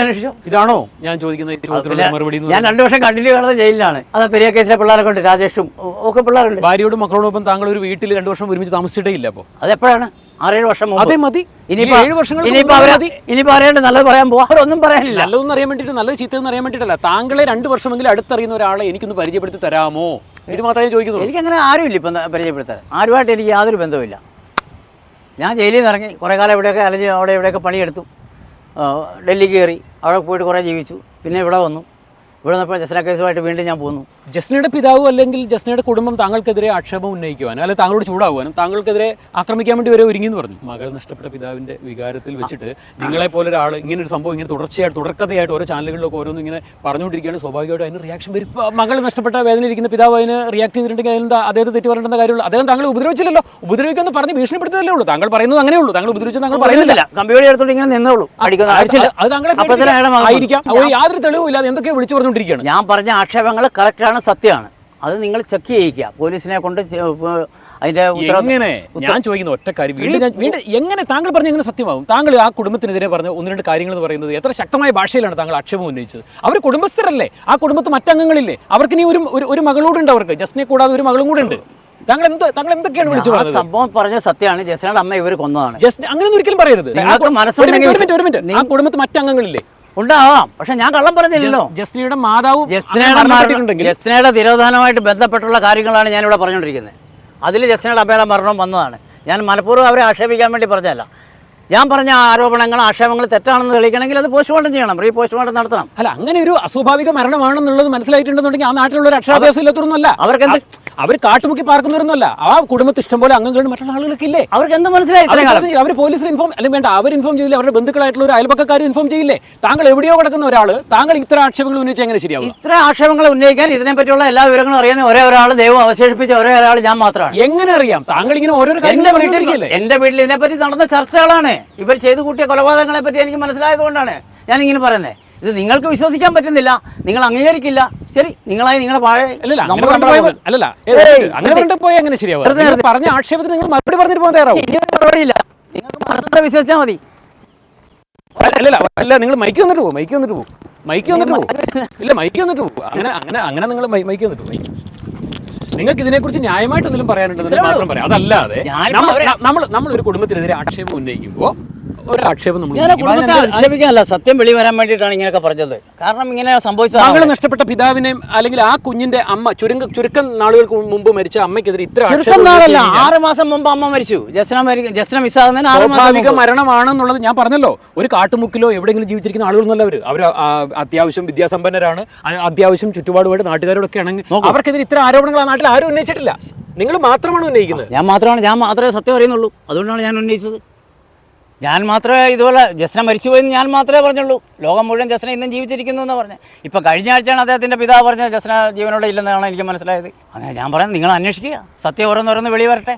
അന്വേഷിച്ചോ? ഇതാണോ ഞാൻ ചോദിക്കുന്ന മറുപടി? ഞാൻ 2 വർഷം കണ്ടിന്യൂ കിടന്നത് ജയിലിലാണ്. അത് പെരിയ കേസിലെ പിള്ളേരൊക്കെ ഉണ്ട്, രാജേഷും ഒക്കെ പിള്ളേരുണ്ട്. ഭാര്യയോടും മക്കളോടൊപ്പം താങ്കൾ ഒരു വീട്ടിൽ 2 വർഷം ഒരുമിച്ച് താമസിച്ചിട്ടേ ഇല്ല. അപ്പോൾ അതെപ്പോഴാണ്? 6-7 വർഷം മുമ്പ്. അതേ മതി. ഇനിയിപ്പോ പറയേണ്ട നല്ലത് പറയാൻ പോവാ. അവരൊന്നും പറയാനില്ല. നല്ലതൊന്നും അറിയാൻ വേണ്ടിയിട്ട്, നല്ലത് ചീത്തയൊന്നും അറിയാൻ വേണ്ടിയിട്ടല്ല. താങ്കളെ 2 വർഷമെങ്കിലും അടുത്തറിയുന്ന ഒരാളെ എനിക്കൊന്ന് പരിചയപ്പെടുത്തി തരാമോ? ഇത് മാത്രമേ ചോദിക്കുന്നുള്ളൂ. എനിക്കങ്ങനെ ആരുമില്ല ഇപ്പം പരിചയപ്പെടുത്താൻ. ആരുമായിട്ട് എനിക്ക് യാതൊരു ബന്ധവുമില്ല. ഞാൻ ജയിലിൽ നിന്ന് ഇറങ്ങി കുറേ കാലം ഇവിടെയൊക്കെ അലഞ്ഞ് അവിടെ ഇവിടെയൊക്കെ പണിയെടുത്തു. ഡൽഹിക്ക് കയറി അവിടെ പോയിട്ട് കുറേ ജീവിച്ചു. പിന്നെ ഇവിടെ വന്നു. ഇവിടെ നിന്നപ്പോൾ ജസ്ന കേസുമായിട്ട് വീണ്ടും ഞാൻ പോന്നു. ജസ്നയുടെ പിതാവ് അല്ലെങ്കിൽ ജസ്നയുടെ കുടുംബം താങ്കൾക്കെതിരെ ആക്ഷേപം ഉന്നയിക്കുവാനും അല്ലെങ്കിൽ താങ്കളോട് ചൂടാകുവാനും താങ്കൾക്കെതിരെ ആക്രമിക്കാൻ വേണ്ടി വരെ ഒരുങ്ങിയെന്ന് പറഞ്ഞു. മകൾ നഷ്ടപ്പെട്ട പിതാവിന്റെ വികാരത്തിൽ വെച്ചിട്ട് നിങ്ങളെ പോലെ ഒരാൾ ഇങ്ങനെ ഒരു സംഭവം ഇങ്ങനെ തുടർക്കഥയായിട്ട് ഓരോ ചാനലുകളിലൊക്കെ ഓരോന്നും ഇങ്ങനെ പറഞ്ഞുകൊണ്ടിരിക്കുകയാണ്. സ്വാഭാവികമായിട്ട് അതിന് റിയാക്ഷൻ വരും. മകൾ നഷ്ടപ്പെട്ട വേദനയിരിക്കുന്ന പിതാവ് അതിന് റിയാക്ട് ചെയ്തിട്ടുണ്ടെങ്കിൽ അതിനെന്താ അദ്ദേഹത്തെ തെറ്റ് പറയേണ്ട കാര്യമുള്ളൂ? അദ്ദേഹം താങ്കൾ ഉപദ്രവിച്ചില്ലല്ലോ. ഉപദ്രവിക്കുമെന്ന് പറഞ്ഞ് ഭീഷണിപ്പെടുത്തതല്ലേ ഉള്ളൂ. താങ്കൾ പറയുന്നത് അങ്ങനെയേ ഉള്ളൂ. താങ്കൾ ഉപദ്രവിച്ചത് താങ്കൾ പറയുന്നില്ല. കമ്പ്യൂട്ടർ എടുത്തോണ്ട് ഇങ്ങനെ നിന്നോളൂ. അത് താങ്കളെ ആയിരിക്കാം. യാതൊരു തെളിവും ഇല്ലാതെ എന്തൊക്കെയോ വിളിച്ചു പറഞ്ഞുകൊണ്ടിരിക്കുകയാണ്. ഞാൻ പറഞ്ഞ ആക്ഷേപങ്ങൾ കറക്റ്റാണ്, സത്യമാണ്. അത് നിങ്ങൾ ചെക്ക് ചെയ്യിക്കുക. പോലീസിനെ കൊണ്ട് അതിന്റെ എങ്ങനെ? ഞാൻ ചോദിക്കുന്ന ഒറ്റ കാര്യം വീണ്ടും എങ്ങനെ താങ്കൾ പറഞ്ഞ എങ്ങനെ സത്യമാവും? താങ്കൾ ആ കുടുംബത്തിനെതിരെ പറഞ്ഞ 1-2 കാര്യങ്ങൾ എന്ന് പറയുന്നത് എത്ര ശക്തമായ ഭാഷയിലാണ് താങ്കൾ ആക്ഷേപം ഉന്നയിച്ചത്? അവർ കുടുംബസ്ഥരല്ലേ? ആ കുടുംബത്ത് മറ്റംഗങ്ങളില്ലേ? അവർക്ക് ഇനി ഒരു മകളോടുണ്ട്. അവർക്ക് ജസ്റ്റിനെ കൂടാതെ ഒരു മകളും കൂടെ ഉണ്ട്. താങ്കൾ എന്തൊക്കെയാണ് വിളിച്ചു പറഞ്ഞത്? സംഭവം പറഞ്ഞ സത്യമാണ്. ജസ്റ്റിയുടെ അമ്മ ഇവർ കൊന്നതാണ്. ജസ്റ്റ് അങ്ങനെ ഒരിക്കലും പറയരുത്. ഒരു മിനിറ്റ്, ആ കുടുംബത്ത് മറ്റംഗങ്ങളില്ലേ? ഉണ്ടാവാം. പക്ഷെ ഞാൻ കള്ളം പറഞ്ഞില്ലല്ലോ. ജസ്റ്റിയുടെ മാതാവും ജസ്റ്റിനയുടെ തിരോധാനമായിട്ട് ബന്ധപ്പെട്ടുള്ള കാര്യങ്ങളാണ് ഞാനിവിടെ പറഞ്ഞുകൊണ്ടിരിക്കുന്നത്. അതിൽ ജസ്റ്റിനയുടെ അമ്മയുടെ മരണം വന്നതാണ്. ഞാൻ മനഃപൂർവ്വം അവരെ ആക്ഷേപിക്കാൻ വേണ്ടി പറഞ്ഞതല്ല. ഞാൻ പറഞ്ഞ ആരോപണങ്ങൾ, ആക്ഷേപങ്ങൾ തെറ്റാണെന്ന് തെളിയിക്കണമെങ്കിൽ അത് പോസ്റ്റ്മോർട്ടം ചെയ്യണം, പോസ്റ്റ്മോർട്ടം നടത്തണം. അല്ല, അങ്ങനെ ഒരു അസ്വാഭാവിക മരണമാണെന്നുള്ളത് മനസ്സിലായിട്ടുണ്ടെന്നുണ്ടെങ്കിൽ ആ നാട്ടിലുള്ള ഒരു അക്ഷരാഭ്യാസം ഇല്ലാത്തതൊന്നുമല്ല. അവർ കാട്ടുമുക്കി പാർക്കുന്നവരൊന്നുമല്ല. ആ കുടുംബത്തിൽ ഇഷ്ടംപോലെ അംഗങ്ങളും മറ്റുള്ള ആളുകളൊക്കെ ഇല്ലേ? അവർക്ക് എന്ത് മനസ്സിലായി? അവർ പോലീസിൽ ഇൻഫോം അല്ലെങ്കിൽ വേണ്ട, അവർ ഇൻഫോം ചെയ്യില്ല. അവരുടെ ബന്ധുക്കളായിട്ടുള്ള ഒരു അയൽപക്കക്കാർ ഇൻഫോം ചെയ്യില്ലേ? താങ്കൾ എവിടെയോ കിടക്കുന്ന ഒരാൾ താങ്കൾ ഇത്ര ആക്ഷേപങ്ങൾ ഉന്നയിച്ചാൽ എങ്ങനെ ശരിയാവും? ഇത്ര ആക്ഷേപങ്ങൾ ഉന്നയിക്കാൻ ഇതിനെ പറ്റിയുള്ള എല്ലാ വിവരങ്ങളും അറിയുന്ന ഒരേ ഒരാൾ, ദൈവം അവശേഷിപ്പിച്ച ഒരേ ഒരാൾ ഞാൻ മാത്രമാണ്. എങ്ങനെ അറിയാം? താങ്കൾ ഇങ്ങനെ ഓരോ എന്റെ വീട്ടിൽ ഇതിനെപ്പറ്റി നടന്ന ചർച്ചകളാണ്. ഇവർ ചെയ്തു കൂട്ടിയ കൊലപാതകങ്ങളെ പറ്റി എനിക്ക് മനസ്സിലായതുകൊണ്ടാണ് ഞാനിങ്ങനെ പറയുന്നത്. ഇത് നിങ്ങൾക്ക് വിശ്വസിക്കാൻ പറ്റുന്നില്ല, നിങ്ങൾ അംഗീകരിക്കില്ല, ശരി, നിങ്ങളെ പാഴെ അല്ലല്ല നമ്മൾ അങ്ങനെ നമ്മുടെ പറഞ്ഞിട്ട് അല്ലല്ല അങ്ങനെ പറഞ്ഞിട്ട് പോയി എങ്ങനെ ശരിയാവും? നിങ്ങൾ പറഞ്ഞ ആക്ഷേപത്തിന് നിങ്ങൾ മറുപടി പറഞ്ഞിട്ട് പോകാൻ തയ്യാറാവും? മറുപടിയില്ല, നിങ്ങൾക്ക് വിശ്വസിച്ചാൽ മതി. അല്ല നിങ്ങൾ മൈക്ക് വന്നിട്ട് പോകും, മൈക്ക് വന്നിട്ട് പോകും. ഇല്ല മൈക്ക് വന്നിട്ട് പോകും. അങ്ങനെ നിങ്ങൾ മൈക്ക് വന്നിട്ട് പോകും. നിങ്ങൾക്ക് ഇതിനെക്കുറിച്ച് ന്യായമായിട്ട് എന്തെങ്കിലും പറയാനുണ്ടെന്ന് മാത്രം പറയാം. അതല്ലാതെ നമ്മൾ ഒരു കുടുംബത്തിനെതിരെ ആക്ഷേപം ഉന്നയിക്കുമ്പോൾ ഒരു ആക്ഷേപം ആക്ഷേപിക്കാനല്ല, സത്യം വെളി വരാൻ വേണ്ടിയിട്ടാണ് ഇങ്ങനെയൊക്കെ പറഞ്ഞത്. കാരണം ഇങ്ങനെ സംഭവിച്ചത് താങ്കൾ നഷ്ടപ്പെട്ട പിതാവിനെയും അല്ലെങ്കിൽ ആ കുഞ്ഞിന്റെ അമ്മ ചുരുക്കം നാളുകൾക്ക് മുമ്പ് മരിച്ച അമ്മയ്ക്കെതിരെ ഇത്ര 6 മാസം മുമ്പ് അമ്മ മരിച്ചു. ജസ്ന മിസ്സാകുന്നതിന് 6 മാസം സ്വാഭാവിക മരണമാണെന്നുള്ളത് ഞാൻ പറഞ്ഞല്ലോ. ഒരു കാട്ടുമുക്കിലോ എവിടെയെങ്കിലും ജീവിച്ചിരിക്കുന്ന ആളുകളൊന്നുമല്ല അവർ അത്യാവശ്യം വിദ്യാസമ്പന്നരാണ്, അത്യാവശ്യം ചുറ്റുപാടുമായിട്ട് നാട്ടുകാരോടൊക്കെ ആണെങ്കിൽ അവർക്കെതിരെ ഇത്ര ആരോപണങ്ങൾ ആ നാട്ടിൽ ആരും ഉന്നയിച്ചിട്ടില്ല. നിങ്ങൾ മാത്രമാണ് ഉന്നയിക്കുന്നത്. ഞാൻ മാത്രമേ സത്യം അറിയുന്നുള്ളൂ. അതുകൊണ്ടാണ് ഞാൻ ഉന്നയിച്ചത്. ഞാൻ മാത്രമേ ഇതുപോലെ ജസ്ന മരിച്ചുപോയെന്ന് ഞാൻ മാത്രമേ പറഞ്ഞുള്ളൂ. ലോകം മുഴുവൻ ജസ്ന ഇന്നും ജീവിച്ചിരിക്കുന്നു എന്ന് പറഞ്ഞു. ഇപ്പം കഴിഞ്ഞ ആഴ്ചയാണ് അദ്ദേഹത്തിൻ്റെ പിതാവ് പറഞ്ഞത് ജസ്ന ജീവനോടെ ഇല്ലെന്നാണ് എനിക്ക് മനസ്സിലായത്. അങ്ങനെ ഞാൻ പറയുന്നത് നിങ്ങൾ അന്വേഷിക്കുക, സത്യം ഓരോന്നോരോന്ന് വെളി വരട്ടെ.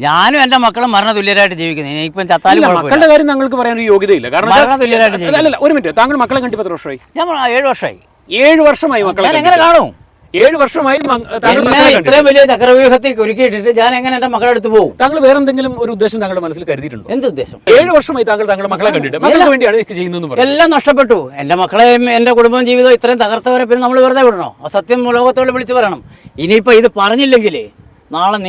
ഞാനും എൻ്റെ മക്കളും മരണതുല്യരായിട്ട് ജീവിക്കുന്നു. എനിക്കിപ്പം ചത്താലും മക്കളുടെ കാര്യം താങ്കൾക്ക് പറയാൻ ഒരു യോഗ്യതയില്ല. കാരണം മരണതുല്യരായിട്ട് അല്ല ഒരു മിനിറ്റ്, താങ്കൾ മക്കളെ കണ്ടിട്ട് എത്ര വർഷമായി? ഞാൻ 7 വർഷമായി. 7 വർഷമായി മക്കളെ എങ്ങനെ കാണും? 7 വർഷമായി ഇത്രയും വലിയ ചക്രവ്യൂഹത്തിൽ കുരുക്കിയിട്ടിട്ട് ഞാൻ എങ്ങനെ എന്റെ മക്കളെ അടുത്ത് പോകും? താങ്കൾ വേറെ എന്തെങ്കിലും ഒരു ഉദ്ദേശം താങ്കളുടെ മനസ്സിൽ കരുതിയിട്ടുണ്ടോ? എന്ത് ഉദ്ദേശം? 7 വർഷമായി താങ്കളുടെ മക്കളെ കണ്ടിട്ട് മക്കൾക്ക് വേണ്ടിയാണ് ചെയ്യുന്നത്. എല്ലാം നഷ്ടപ്പെട്ടു. എന്റെ മക്കളെയും എന്റെ കുടുംബവും ജീവിതവും ഇത്രയും തകർത്തവരെ പിന്നെ നമ്മൾ വെറുതെ വിടണോ? സത്യം ലോകത്തോട് വിളിച്ചു പറയണം. ഇനിയിപ്പോൾ ഇത് പറഞ്ഞില്ലെങ്കിൽ നാളെ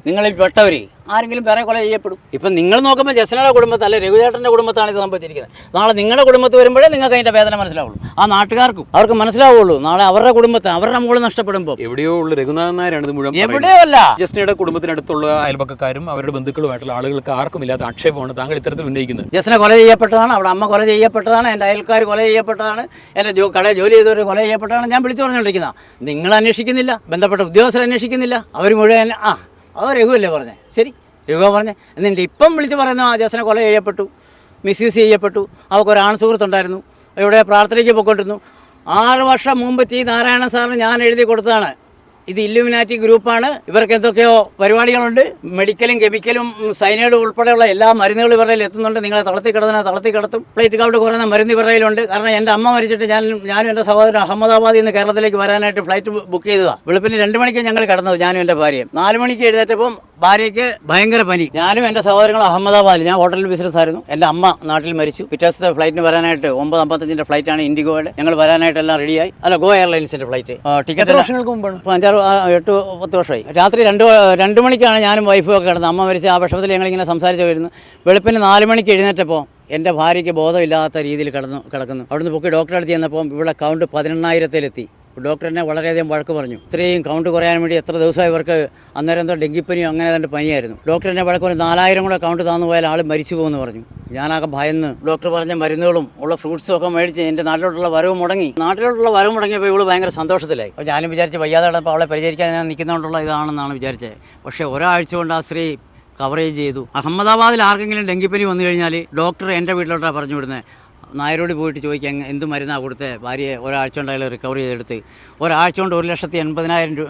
നിങ്ങളിൽ പെട്ടവർ ആരെങ്കിലും വേറെ കൊല ചെയ്യപ്പെടും. ഇപ്പം നിങ്ങൾ നോക്കുമ്പോൾ ജസ്നയുടെ കുടുംബത്തിൽ അല്ലെ രഘുചേട്ടൻ്റെ കുടുംബത്താണ് ഇത് സംഭവിച്ചിരിക്കുന്നത്. നാളെ നിങ്ങളുടെ കുടുംബത്തിൽ വരുമ്പോഴേ നിങ്ങൾക്ക് അതിൻ്റെ വേദന മനസ്സിലാവുള്ളൂ. ആ നാട്ടുകാർക്കും അവർക്ക് മനസ്സിലാവുള്ളൂ. നാളെ അവരുടെ കുടുംബത്തെ അവരുടെ മുകളിൽ നഷ്ടപ്പെടുമ്പോൾ എവിടെയോ ഉള്ള രഘുനാഥൻ നായരാണ് ഇത് മുഴുവൻ. എവിടെയോ അല്ല, ജസ്നയുടെ കുടുംബത്തിനടുത്തുള്ള അയൽപക്കക്കാരും അവരുടെ ബന്ധുക്കളുമായിട്ടുള്ള ആളുകൾക്ക് ആർക്കും ഇല്ലാത്ത ആക്ഷേപമാണ് താങ്കൾ ഇത്തരത്തിൽ ഉന്നയിക്കുന്നത്. ജസ്ന കൊല ചെയ്യപ്പെട്ടതാണ്, അവിടെ അമ്മ കൊല ചെയ്യപ്പെട്ടതാണ്, എൻ്റെ അയൽക്കാർ കൊല ചെയ്യപ്പെട്ടതാണ്, എൻ്റെ കടയിൽ ജോലി ചെയ്തവർ കൊല ചെയ്യപ്പെട്ടതാണ്. ഞാൻ വിളിച്ചു പറഞ്ഞുകൊണ്ടിരിക്കുന്നത് നിങ്ങൾ അന്വേഷിക്കുന്നില്ല, ബന്ധപ്പെട്ട ഉദ്യോഗസ്ഥർ അന്വേഷിക്കുന്നില്ല. അവർ മുഴുവൻ അത് രഘുവല്ലേ പറഞ്ഞേ? ശരി, രഘുവ പറഞ്ഞേ. എന്നിട്ട് ഇപ്പം വിളിച്ച് പറയുന്നു ജസ്ന കൊല ചെയ്യപ്പെട്ടു, മിസ്യൂസ് ചെയ്യപ്പെട്ടു, അവർക്ക് ഒരു ആൺ സുഹൃത്തുണ്ടായിരുന്നു, ഇവിടെ പ്രാർത്ഥനയ്ക്ക് പോയിക്കൊണ്ടിരുന്നു. 6 വർഷം മുമ്പ് ടി നാരായണൻ സാറിന് ഞാൻ എഴുതി കൊടുത്തതാണ്. ഇത് ഇല്ലുമിനാറ്റി ഗ്രൂപ്പാണ്, ഇവർക്ക് എന്തൊക്കെയോ പരിപാടികളുണ്ട്, മെഡിക്കലും കെമിക്കലും സൈനൈഡ് ഉൾപ്പെടെയുള്ള എല്ലാ മരുന്നുകളും ഇവരുടെ എത്തുന്നുണ്ട്. നിങ്ങളെ തളർത്തി കിടത്തും. പ്ലേറ്റ് കൗണ്ട് കുറയുന്ന മരുന്ന് ഇവരുടെ കയ്യിലുണ്ട്. കാരണം എൻ്റെ അമ്മ മരിച്ചിട്ട് ഞാനും എൻ്റെ സഹോദരൻ അഹമ്മദാബാദിൽ നിന്ന് കേരളത്തിലേക്ക് വരാനായിട്ട് ഫ്ലൈറ്റ് ബുക്ക് ചെയ്തതാണ്. വെളുപ്പിന് 2 മണിക്ക് ഞങ്ങൾ കിടന്നത്, ഞാനും എൻ്റെ ഭാര്യയും. 4 മണിക്ക് എഴുന്നേറ്റപ്പം ഭാര്യയ്ക്ക് ഭയങ്കര പനി. ഞാനും എൻ്റെ സഹോദരങ്ങളും അഹമ്മദാബാദിൽ, ഞാൻ ഹോട്ടൽ ബിസിനസ് ആയിരുന്നു. എൻ്റെ അമ്മ നാട്ടിൽ മരിച്ചു. പിറ്റേസത്തെ ഫ്ലൈറ്റിന് വരാനായിട്ട് 9:55 ഫ്ലൈറ്റാണ് ഇൻഡിഗോയുടെ. ഞങ്ങൾ വരാനായിട്ടെല്ലാം റെഡിയായി. അല്ല, ഗോ എയർലൈൻസിൻ്റെ ഫ്ലൈറ്റ്. ടിക്കറ്റ് വർഷങ്ങൾക്ക് മുമ്പാണ്, 8-10 വർഷമായി. രാത്രി 2 മണിക്കാണ് ഞാനും വൈഫും ഒക്കെ കിടന്നത്. അമ്മ മരിച്ച ആ വിഷമത്തിൽ ഞങ്ങളിങ്ങനെ സംസാരിച്ചു വരുന്നു. വെളുപ്പിന് 4 മണിക്ക് എഴുന്നേറ്റപ്പോൾ എൻ്റെ ഭാര്യയ്ക്ക് ബോധമില്ലാത്ത രീതിയിൽ കിടക്കുന്നു. അവിടുന്ന് പൊക്കി ഡോക്ടറെ അടുത്ത് ചെന്നപ്പോൾ ഇവിടെ കൗണ്ട് 18,000-ലെത്തി. ഡോക്ടറിനെ വളരെയധികം വഴക്ക് പറഞ്ഞു. ഇത്രയും കൗണ്ട് കുറയാൻ വേണ്ടി എത്ര ദിവസമായി ഇവർക്ക് അന്നേരം എന്തോ ഡെങ്കിപ്പനിയോ അങ്ങനെ തന്നെ പനിയായിരുന്നു. ഡോക്ടറിനെ വഴക്ക് പറഞ്ഞു 4,000 കൂടെ കൗണ്ട് താന്നു പോയാൽ ആൾ മരിച്ചു പോകുമെന്ന് പറഞ്ഞു. ഞാനാകെ ഭയന്ന് ഡോക്ടർ പറഞ്ഞ മരുന്നുകളും ഉള്ള ഫ്രൂട്ട്സും ഒക്കെ മേടിച്ച് എൻ്റെ നാട്ടിലോട്ടുള്ള വരവ് മുടങ്ങിയപ്പോൾ ഇവള് ഭയങ്കര സന്തോഷത്തിലായി. അപ്പോൾ ഞാനും വിചാരിച്ച് വയ്യാതെ കിടപ്പോൾ അവളെ പരിചരിക്കാൻ ഞാൻ നിൽക്കുന്നതുകൊണ്ടുള്ള ഇതാണെന്നാണ് വിചാരിച്ചത്. പക്ഷേ ഒരാഴ്ച കൊണ്ട് ആ സ്ത്രീ കവറേജ് ചെയ്തു. അഹമ്മദാബാദിൽ ആർക്കെങ്കിലും ഡെങ്കിപ്പനി വന്നു കഴിഞ്ഞാൽ ഡോക്ടർ എൻ്റെ വീട്ടിലോട്ടാണ് പറഞ്ഞു വിടുന്നത്. നായരോട് പോയിട്ട് ചോദിക്കാൻ എന്ത് മരുന്നാണ് കൊടുത്തത്? ഭാര്യയെ ഒരാഴ്ച കൊണ്ട് അയാൾ റിക്കവർ ചെയ്തെടുത്ത് ഒരാഴ്ച കൊണ്ട് 1,80,000 രൂപ.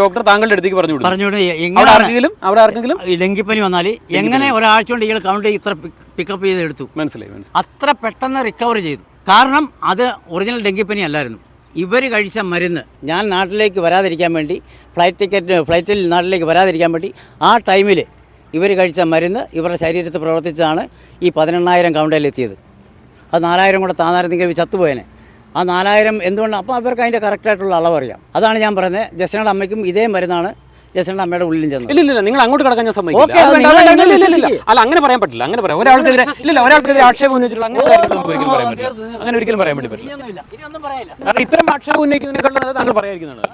ഡോക്ടർ താങ്കളുടെ അടുത്തേക്ക് പറഞ്ഞു ഈ ഡെങ്കിപ്പനി വന്നാൽ എങ്ങനെ ഒരാഴ്ച കൊണ്ട് ഇയാൾ കൗണ്ട് ഇത്ര പിക്കപ്പ് ചെയ്തെടുത്തു? മനസ്സിലായി. അത്ര പെട്ടെന്ന് റിക്കവർ ചെയ്തു. കാരണം അത് ഒറിജിനൽ ഡെങ്കിപ്പനി അല്ലായിരുന്നു. ഇവർ കഴിച്ച മരുന്ന് ഞാൻ നാട്ടിലേക്ക് വരാതിരിക്കാൻ വേണ്ടി, ഫ്ലൈറ്റിൽ നാട്ടിലേക്ക് വരാതിരിക്കാൻ വേണ്ടി ആ ടൈമിൽ ഇവർ കഴിച്ച മരുന്ന് ഇവരുടെ ശരീരത്തിൽ പ്രവർത്തിച്ചാണ് ഈ 18,000 കൗണ്ടിലെത്തിയത്. അത് 4,000 കൂടെ താന്നായിരുന്നെങ്കിൽ ചത്തുപോയേനെ. ആ 4,000 എന്തുകൊണ്ട്? അപ്പോൾ അവർക്ക് അതിൻ്റെ കറക്റ്റായിട്ടുള്ള അളവറിയാം. അതാണ് ഞാൻ പറയുന്നത്. ജസ്നയുടെ അമ്മയ്ക്കും ഇതേ മരുന്നാണ് ജസ്നയുടെ അമ്മയുടെ ഉള്ളിലും ചെന്നത്. ഇല്ല, നിങ്ങൾ അങ്ങോട്ട് കിടക്കാൻ ഞാൻ സമ്മതിക്കില്ല. അല്ല, അങ്ങനെ പറയാൻ പറ്റില്ല. അങ്ങനെ പറയാം ഒരാൾക്കെതിരെ ആക്ഷേപം ഉന്നയിച്ചിട്ടുള്ള അങ്ങനെ ഒരിക്കലും പറയാൻ പറ്റില്ല. കാരണം ഇത്തരം ആക്ഷേപം ഉന്നയിക്കുന്നതിനേക്കാൾ താങ്കൾ പറയാതിരിക്കുന്നതാണ്.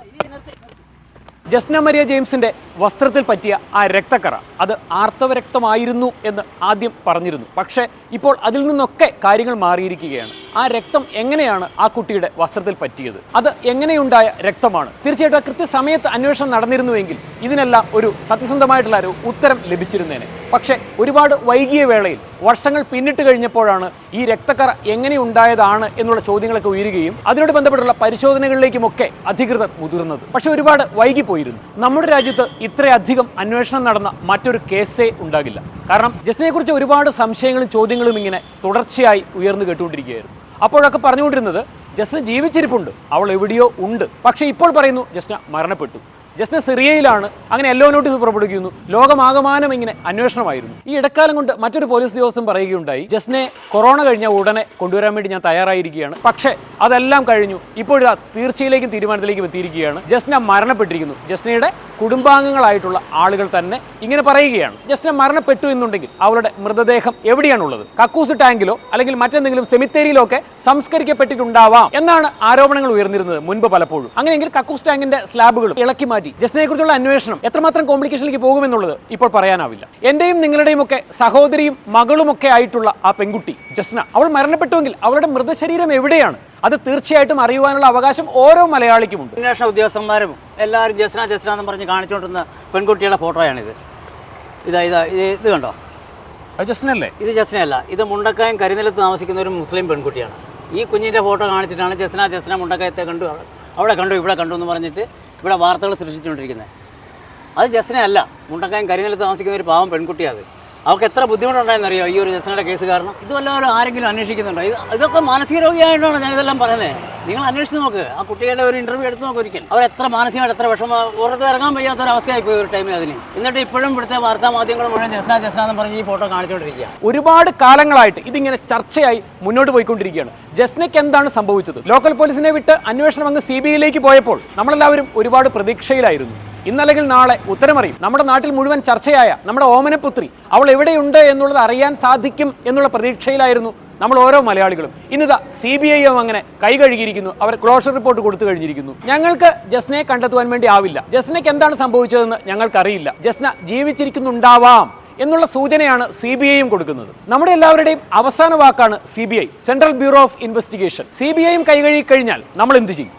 ജസ്ന മരിയ ജെയിംസിന്റെ വസ്ത്രത്തിൽ പറ്റിയ ആ രക്തക്കറ അത് ആർത്തവരക്തമായിരുന്നു എന്ന് ആദ്യം പറഞ്ഞിരുന്നു. പക്ഷേ ഇപ്പോൾ അതിൽ നിന്നൊക്കെ കാര്യങ്ങൾ മാറിയിരിക്കുകയാണ്. ആ രക്തം എങ്ങനെയാണ് ആ കുട്ടിയുടെ വസ്ത്രത്തിൽ പറ്റിയത്? അത് എങ്ങനെയുണ്ടായ രക്തമാണ്? തീർച്ചയായിട്ടും ആ കൃത്യസമയത്ത് അന്വേഷണം നടന്നിരുന്നുവെങ്കിൽ ഇതിനെല്ലാം ഒരു സത്യസന്ധമായിട്ടുള്ള ഒരു ഉത്തരം ലഭിച്ചിരുന്നേനെ. പക്ഷേ ഒരുപാട് വൈകിയ വേളയിൽ, വർഷങ്ങൾ പിന്നിട്ട് കഴിഞ്ഞപ്പോഴാണ് ഈ രക്തക്കറ എങ്ങനെയുണ്ടായതാണ് എന്നുള്ള ചോദ്യങ്ങളൊക്കെ ഉയരുകയും അതിനോട് ബന്ധപ്പെട്ടുള്ള പരിശോധനകളിലേക്കുമൊക്കെ അധികൃതർ മുതിർന്നത്. പക്ഷെ ഒരുപാട് വൈകിപ്പോയിരുന്നു. നമ്മുടെ രാജ്യത്ത് ഇത്രയധികം അന്വേഷണം നടന്ന മറ്റൊരു കേസേ ഉണ്ടാകില്ല. കാരണം ജസ്നയെക്കുറിച്ച് ഒരുപാട് സംശയങ്ങളും ചോദ്യങ്ങളും ഇങ്ങനെ തുടർച്ചയായി ഉയർന്നു കേട്ടുകൊണ്ടിരിക്കുകയായിരുന്നു. അപ്പോഴൊക്കെ പറഞ്ഞുകൊണ്ടിരുന്നത് ജസ്ന ജീവിച്ചിരിപ്പുണ്ട്, അവൾ എവിടെയോ ഉണ്ട്. പക്ഷേ ഇപ്പോൾ പറയുന്നു ജസ്ന മരണപ്പെട്ടു. ജസ്ന സിറിയയിലാണ്. അങ്ങനെ യെല്ലോ നോട്ടീസ് പുറപ്പെടുവിക്കുന്നു. ലോകമാകമാനം ഇങ്ങനെ അന്വേഷണമായിരുന്നു. ഈ ഇടക്കാലം കൊണ്ട് മറ്റൊരു പോലീസ് ഉദ്യോഗസ്ഥൻ പറയുകയുണ്ടായി, ജസ്നെ കൊറോണ കഴിഞ്ഞ ഉടനെ കൊണ്ടുവരാൻ വേണ്ടി ഞാൻ തയ്യാറായിരിക്കുകയാണ്. പക്ഷേ അതെല്ലാം കഴിഞ്ഞു. ഇപ്പോഴിതാ തീർച്ചയിലേക്കും തീരുമാനത്തിലേക്കും എത്തിയിരിക്കുകയാണ്. ജസ്ന മരണപ്പെട്ടിരിക്കുന്നു. ജസ്നയുടെ കുടുംബാംഗങ്ങളായിട്ടുള്ള ആളുകൾ തന്നെ ഇങ്ങനെ പറയുകയാണ്. ജസ്ന മരണപ്പെട്ടു എന്നുണ്ടെങ്കിൽ അവളുടെ മൃതദേഹം എവിടെയാണുള്ളത്? കക്കൂസ് ടാങ്കിലോ അല്ലെങ്കിൽ മറ്റെന്തെങ്കിലും സെമിത്തേരിയിലോ ഒക്കെ സംസ്കരിക്കപ്പെട്ടിട്ടുണ്ടാവാം എന്നാണ് ആരോപണങ്ങൾ ഉയർന്നിരുന്നത് മുൻപ് പലപ്പോഴും. അങ്ങനെയെങ്കിൽ കക്കൂസ് ടാങ്കിന്റെ സ്ലാബുകളും ഇളക്കി മാറ്റി ജസ്നയെ കുറിച്ചുള്ള അന്വേഷണം എത്രമാത്രം കോംപ്ലിക്കേഷനിലേക്ക് പോകുമെന്നുള്ളത് ഇപ്പോൾ പറയാനാവില്ല. എന്റെയും നിങ്ങളുടെയും ഒക്കെ സഹോദരിയും മകളും ഒക്കെ ആയിട്ടുള്ള ആ പെൺകുട്ടി ജസ്ന, അവൾ മരണപ്പെട്ടുവെങ്കിൽ അവളുടെ മൃതശരീരം എവിടെയാണ്? അത് തീർച്ചയായിട്ടും അറിയുവാനുള്ള അവകാശം ഓരോ മലയാളിക്കുമുണ്ട്. അന്വേഷണ ഉദ്യോഗസ്ഥന്മാരും എല്ലാവരും ജസ്ന ജസ്ന എന്ന് പറഞ്ഞ് കാണിച്ചുകൊണ്ടിരുന്ന പെൺകുട്ടിയുടെ ഫോട്ടോയാണിത്. ഇത് കണ്ടോ? ജസ്നല്ലേ? ഇത് ജസ്നയല്ല, ഇത് മുണ്ടക്കായം കരിനിലത്ത് താമസിക്കുന്ന ഒരു മുസ്ലിം പെൺകുട്ടിയാണ്. ഈ കുഞ്ഞിൻ്റെ ഫോട്ടോ കാണിച്ചിട്ടാണ് ജസ്ന ജസ്ന മുണ്ടക്കായത്തെ കണ്ടു, അവിടെ കണ്ടു, ഇവിടെ കണ്ടു എന്ന് പറഞ്ഞിട്ട് ഇവിടെ വാർത്തകൾ സൃഷ്ടിച്ചുകൊണ്ടിരിക്കുന്നത്. അത് ജസ്നയല്ല, മുണ്ടക്കായം കരിനിലത്ത് താമസിക്കുന്ന ഒരു പാവം പെൺകുട്ടിയാണ്. അവർക്ക് എത്ര ബുദ്ധിമുട്ടുണ്ടായെന്നറിയോ ഈ ഒരു ജസ്നയുടെ കേസ് കാരണം? ഇതുവല്ലവരും ആരെങ്കിലും അന്വേഷിക്കുന്നുണ്ടോ? ഇതൊക്കെ മാനസിക രോഗിയായിട്ടാണ് ഞാനിതെല്ലാം പറയുന്നത്. നിങ്ങൾ അന്വേഷിച്ച് നോക്ക്, ആ കുട്ടികളുടെ ഒരു ഇൻ്റർവ്യൂ എടുത്ത് നോക്ക് ഒരിക്കൽ. അവർ എത്ര മാനസികമായിട്ട് എത്ര പുറത്ത് ഇറങ്ങാൻ വയ്യാത്തൊരവസ്ഥയായി പോയി ഒരു ടൈമിൽ അതിന്. എന്നിട്ട് ഇപ്പോഴും ഇവിടുത്തെ വാർത്താ മാധ്യമങ്ങൾ മുഴുവൻ ജസ്ന ജസ്ന എന്ന് പറഞ്ഞ് ഈ ഫോട്ടോ കാണിച്ചുകൊണ്ടിരിക്കുക. ഒരുപാട് കാലങ്ങളായിട്ട് ഇതിങ്ങനെ ചർച്ചയായി മുന്നോട്ട് പോയിക്കൊണ്ടിരിക്കുകയാണ്. ജസ്നയ്ക്ക് എന്താണ് സംഭവിച്ചത്? ലോക്കൽ പോലീസിനെ വിട്ട് അന്വേഷണം അങ്ങ് CBIയിലേക്ക് പോയപ്പോൾ നമ്മളെല്ലാവരും ഒരുപാട് പ്രതീക്ഷയിലായിരുന്നു. ഇന്നല്ലെങ്കിൽ നാളെ ഉത്തരമറിയും. നമ്മുടെ നാട്ടിൽ മുഴുവൻ ചർച്ചയായ നമ്മുടെ ഓമനപുത്രി അവൾ എവിടെയുണ്ട് എന്നുള്ളത് അറിയാൻ സാധിക്കും എന്നുള്ള പ്രതീക്ഷയിലായിരുന്നു നമ്മൾ ഓരോ മലയാളികളും. ഇന്നിതാ CBIയും അങ്ങനെ കൈ കഴുകിയിരിക്കുന്നു. അവർ ക്ലോഷർ റിപ്പോർട്ട് കൊടുത്തു കഴിഞ്ഞിരിക്കുന്നു. ഞങ്ങൾക്ക് ജസ്നയെ കണ്ടെത്തുവാൻ വേണ്ടി ആവില്ല. ജസ്നയ്ക്ക് എന്താണ് സംഭവിച്ചതെന്ന് ഞങ്ങൾക്കറിയില്ല. ജസ്ന ജീവിച്ചിരിക്കുന്നുണ്ടാവാം എന്നുള്ള സൂചനയാണ് CBIയും കൊടുക്കുന്നത്. നമ്മുടെ എല്ലാവരുടെയും അവസാന വാക്കാണ് CBI, central bureau of investigation. CBIയും കൈകഴുകി കഴിഞ്ഞാൽ നമ്മൾ എന്ത് ചെയ്യും?